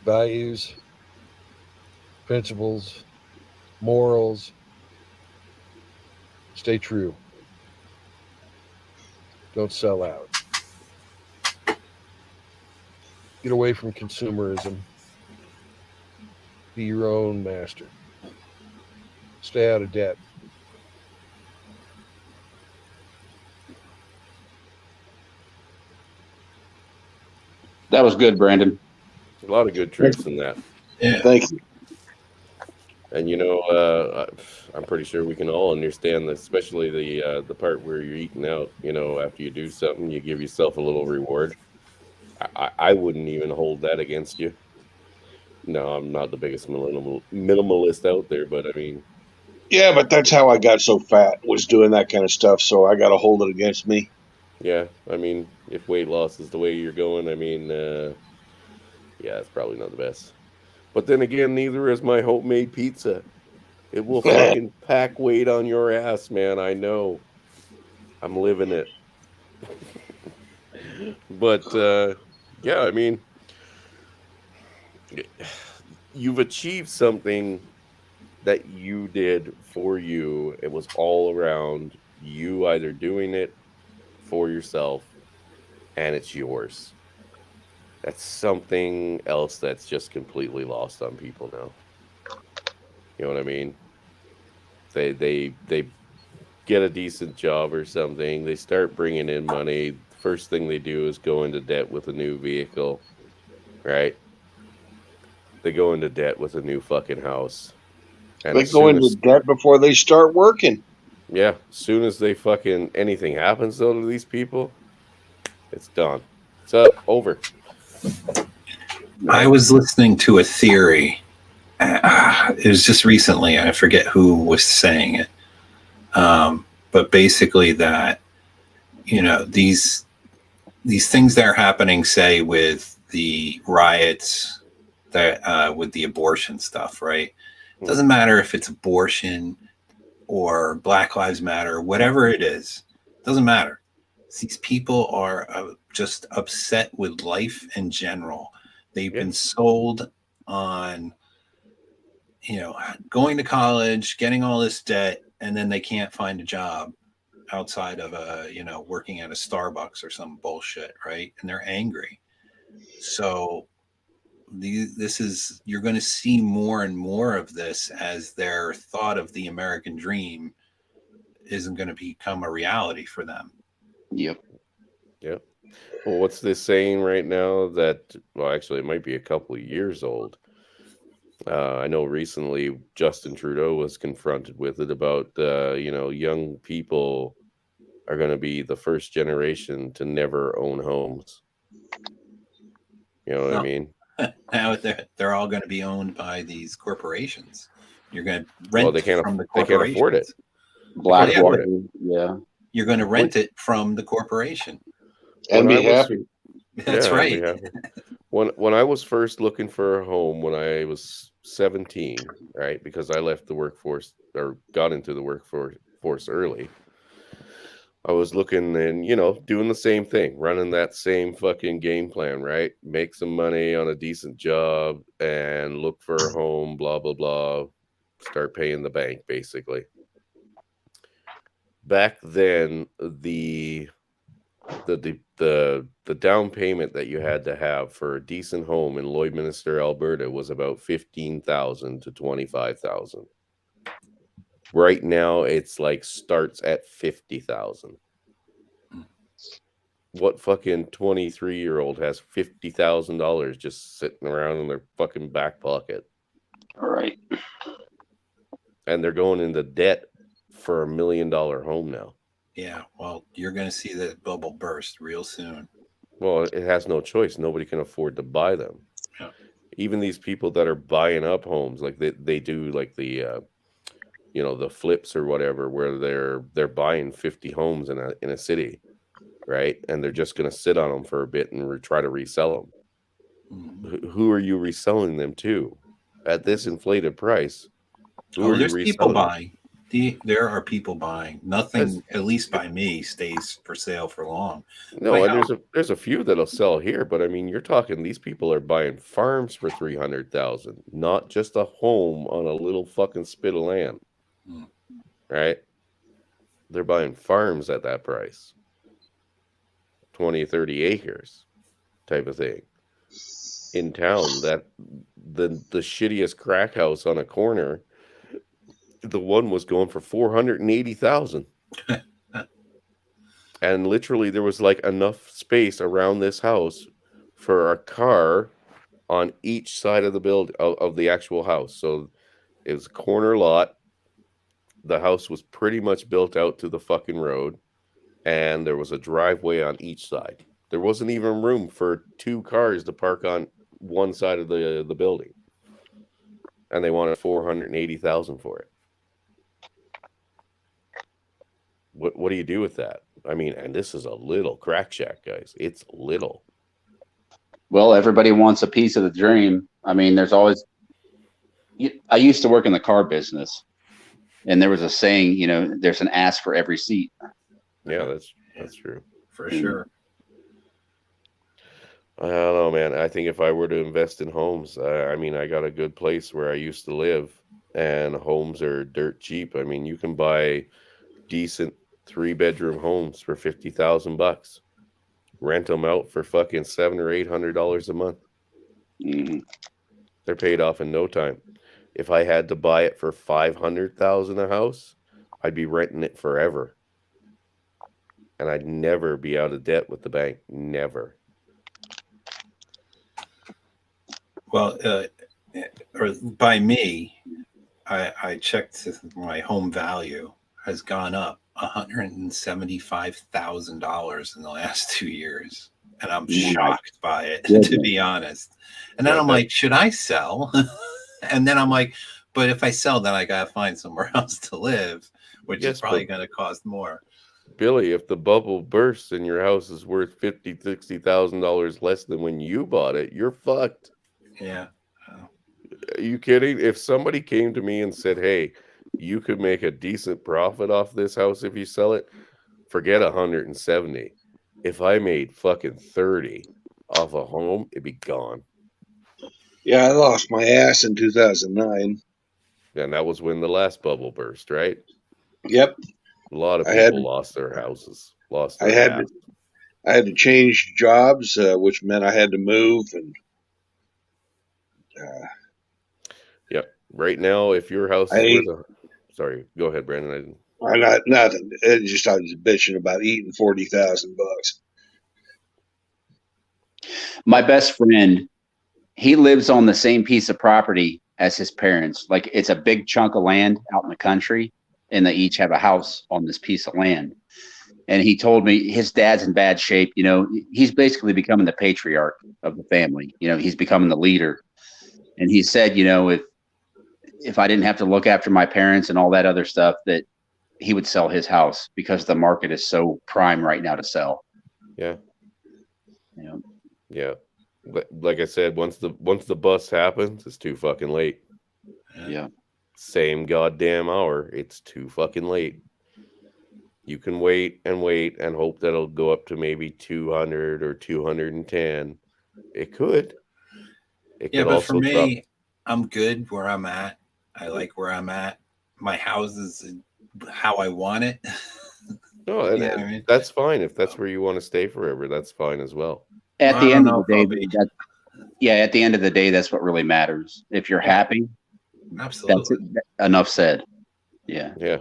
Values, principles, morals. Stay true. Don't sell out. Get away from consumerism. Be your own master. Stay out of debt. That was good, Brandon. A lot of good truths in that. Yeah. Thank you. And I'm pretty sure we can all understand that, especially the part where you're eating out. After you do something, you give yourself a little reward. I wouldn't even hold that against you. No, I'm not the biggest minimalist out there, but I mean, Yeah, but that's how I got so fat, was doing that kind of stuff. So I got to hold it against me. yeah, I mean, if weight loss is the way you're going, I mean, yeah, it's probably not the best. But then again, neither is my homemade pizza. It will fucking pack weight on your ass, man. I know. I'm living it. But yeah, I mean, you've achieved something that you did for you. It was all around you either doing it for yourself and it's yours. That's something else that's just completely lost on people now. You know what I mean? They get a decent job or something. They start bringing in money. First thing they do is go into debt with a new vehicle, right? They go into debt with a new fucking house. And They go into debt before they start working. Yeah, as soon as they fucking anything happens though to these people, it's done. It's up, over. I was listening to a theory. It was just recently. I forget who was saying it. But basically that, these things that are happening, say with the riots, that with the abortion stuff, right? It doesn't matter if it's abortion or Black Lives Matter, whatever it is, doesn't matter. These people are just upset with life in general. They've been sold on, going to college, getting all this debt, and then they can't find a job outside of working at a Starbucks or some bullshit, right? And they're angry. So you're going to see more and more of this as their thought of the American dream isn't going to become a reality for them. Yep. Yeah. Well, what's this saying right now that, well, actually, it might be a couple of years old. I know recently Justin Trudeau was confronted with it about, young people are going to be the first generation to never own homes. You know what I Well, mean? now they're all going to be owned by these corporations. You're going to Well, rent they can't. from the They can't afford it. corporations. Blackwater. Yeah. You're going to rent it from the corporation. And When be I was- happy. That's Yeah, right. we have it. When I was first looking for a home when I was 17, right? Because I left the workforce or got into the workforce early. I was looking and, doing the same thing, running that same fucking game plan, right? Make some money on a decent job and look for a home, blah, blah, blah. Start paying the bank, basically. Back then, the down payment that you had to have for a decent home in Lloydminster, Alberta was about 15,000 to 25,000. Right now it's like starts at 50,000. What fucking 23-year-old has $50,000 just sitting around in their fucking back pocket? All right. And they're going into debt for $1 million home now. Yeah. Well, you're going to see the bubble burst real soon. Well, it has no choice. Nobody can afford to buy them. Yeah. Even these people that are buying up homes, like they do like the the flips or whatever, where they're buying 50 homes in a city, right? And they're just going to sit on them for a bit and try to resell them. Mhm. Who are you reselling them to at this inflated price? Who are you There's people reselling? buying. There are people buying. Nothing, That's- at least by me, stays for sale for long. No, My and there's a few that'll sell here, but I mean, you're talking these people are buying farms for 300,000, not just a home on a little fucking spit of land, Hmm. right? They're buying farms at that price, 20, 30 acres, type of thing. In town, that the shittiest crack house on a corner, the one was going for 480,000. And literally there was like enough space around this house for a car on each side of the build of the actual house. So it was a corner lot. The house was pretty much built out to the fucking road, and there was a driveway on each side. There wasn't even room for 2 cars to park on one side of the building. And they wanted 480,000 for it. What do you do with that? I mean, and this is a little crack shack, guys. It's little. Well, everybody wants a piece of the dream. I mean, there's always. I used to work in the car business, and there was a saying, there's an ass for every seat. Yeah, that's true. For sure. I don't know, man. I think if I were to invest in homes, I mean, I got a good place where I used to live, and homes are dirt cheap. I mean, you can buy decent 3-bedroom homes for $50,000. Rent them out for fucking $700 or $800 a month. Mm-hmm. They're paid off in no time. If I had to buy it for $500,000 a house, I'd be renting it forever, and I'd never be out of debt with the bank. Never. Well, or by me, I checked my home value has gone up $175,000 in the last 2 years, and I'm shocked by it, to be honest. And then I'm like, should I sell? And then I'm like, but if I sell, then I gotta find somewhere else to live, which is probably going to cost more. Billy, if the bubble bursts and your house is worth $50,000-$60,000 less than when you bought it, you're fucked. Yeah. Are you kidding? If somebody came to me and said, hey, you could make a decent profit off this house if you sell it, forget 170. If I made fucking 30 off a home, it'd be gone. Yeah, I lost my ass in 2009. And that was when the last bubble burst, right? Yep. A lot of people lost their houses. I had to change jobs, which meant I had to move, and yep. Right now, if your house is worth sorry, go ahead, Brandon. I got nothing. I was bitching about eating $40,000. My best friend, he lives on the same piece of property as his parents. Like it's a big chunk of land out in the country, and they each have a house on this piece of land. And he told me his dad's in bad shape. You know, he's basically becoming the patriarch of the family. You know, he's becoming the leader. And he said, you know, if I didn't have to look after my parents and all that other stuff, that he would sell his house because the market is so prime right now to sell. Yeah. You know? Yeah. Like I said, once the bust happens, it's too fucking late. Yeah. Same goddamn hour. It's too fucking late. You can wait and hope that it'll go up to maybe 200 or 210. It could. It Yeah, could but also for me, drop. I'm good where I'm at. I like where I'm at. My house is how I want it. No, and You know what I mean? that's fine. If that's where you want to stay forever, that's fine as well. At I the don't end know of the if I'll day, be. at the end of the day, that's what really matters. If you're happy, that's Absolutely. it. Enough said. Yeah. Yeah.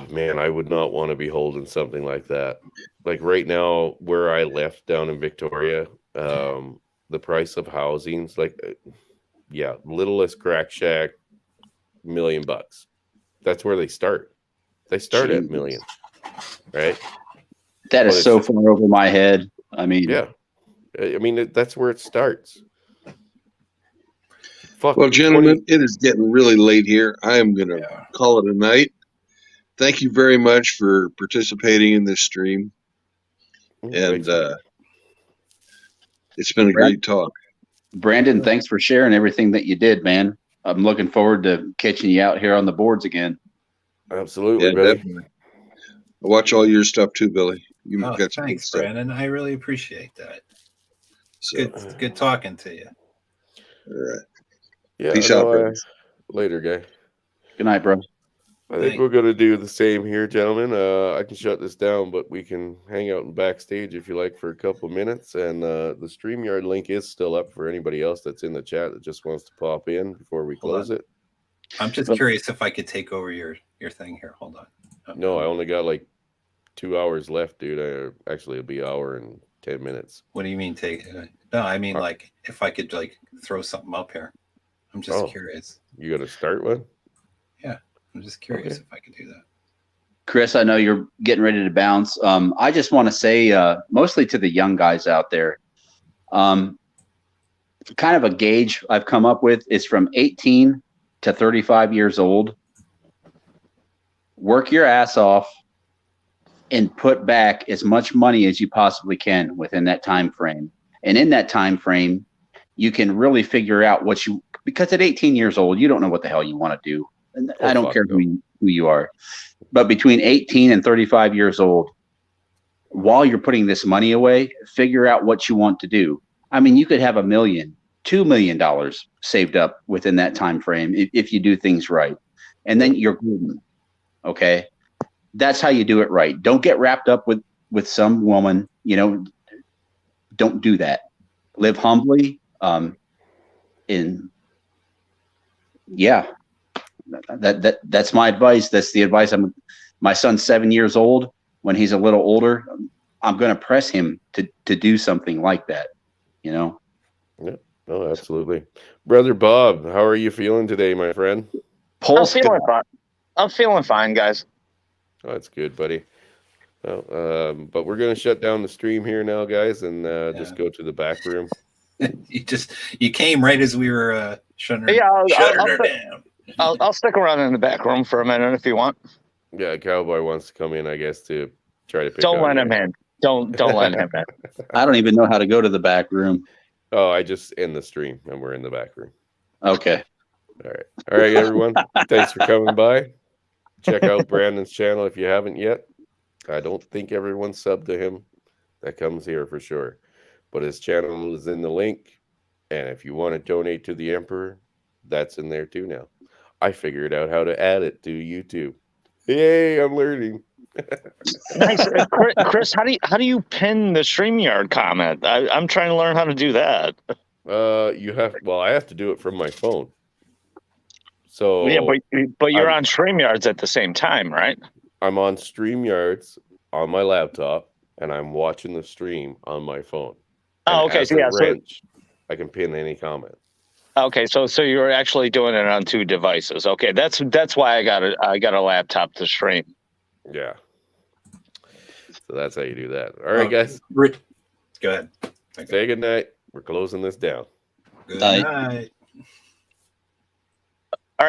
Man, I would not want to be holding something like that. Like right now, where I left down in Victoria, the price of housing's like, yeah, littlest crack shack, $1 million. That's where they start. They start at $1 million, right? That But is so far over my head. I mean, yeah. I mean, that's where it starts. Fuck. Well, gentlemen, it is getting really late here. I am going to call it a night. Thank you very much for participating in this stream. And it's been a great talk. Brandon, thanks for sharing everything that you did, man. I'm looking forward to catching you out here on the boards again. Absolutely, Yeah, buddy. definitely. I watch all your stuff too, Billy. You've Oh, got some good thanks, stuff. Brandon. I really appreciate that. So, Good talking to you. all right. Yeah. Peace no, out, brothers. later, guy. Good night, bro. I think we're going to do the same here, gentlemen. I can shut this down, but we can hang out in backstage if you like for a couple of minutes. And the StreamYard link is still up for anybody else that's in the chat that just wants to pop in before we close it. I'm just curious if I could take over your thing here. Hold on. No, I only got like 2 hours left, dude. Actually, it'll be an hour and 10 minutes. What do you mean take? No, I mean like if I could like throw something up here. I'm just curious. You got to start one? Yeah, I'm just curious if I could do that. Chris, I know you're getting ready to bounce. I just want to say, mostly to the young guys out there, kind of a gauge I've come up with is from 18 to 35 years old. Work your ass off and put back as much money as you possibly can within that time frame. And in that time frame, you can really figure out what you, because at 18 years old, you don't know what the hell you want to do. And I don't care who you are. But between 18 and 35 years old, while you're putting this money away, figure out what you want to do. I mean, you could have $1 million, $2 million saved up within that time frame if you do things right. And then you're golden. Okay. That's how you do it right. Don't get wrapped up with some woman, you know, don't do that. Live humbly. That's my advice. That's the advice. My son's 7 years old. When he's a little older, I'm going to press him to do something like that, you know? Yeah, no, absolutely. Brother Bob, how are you feeling today, my friend? I'm feeling fine. I'm feeling fine, guys. Oh, that's good, buddy. Well, but we're going to shut down the stream here now, guys, and just go to the back room. You came right as we were shutting her, down. I'll stick around in the back room for a minute if you want. Yeah, Cowboy wants to come in, I guess, to try to pick Don't on let him you. in. Don't let him in. I don't even know how to go to the back room. Oh, I just end the stream, and we're in the back room. Okay. All right, everyone. Thanks for coming by. Check out Brandon's channel if you haven't yet. I don't think everyone's subbed to him. That comes here for sure. But his channel is in the link. And if you want to donate to the Emperor, that's in there too now. I figured out how to add it to YouTube. Yay, I'm learning. Nice. Chris, how do you pin the StreamYard comment? I'm trying to learn how to do that. I have to do it from my phone. So yeah, but you're on StreamYards at the same time, right? I'm on StreamYards on my laptop and I'm watching the stream on my phone. Oh, And okay. as So a yeah. wrench, I can pin any comment. Okay, so you're actually doing it on 2 devices. Okay, that's why I got a laptop to stream. Yeah. So that's how you do that. All right, guys. Go ahead. Say good night. We're closing this down. Good Night. night.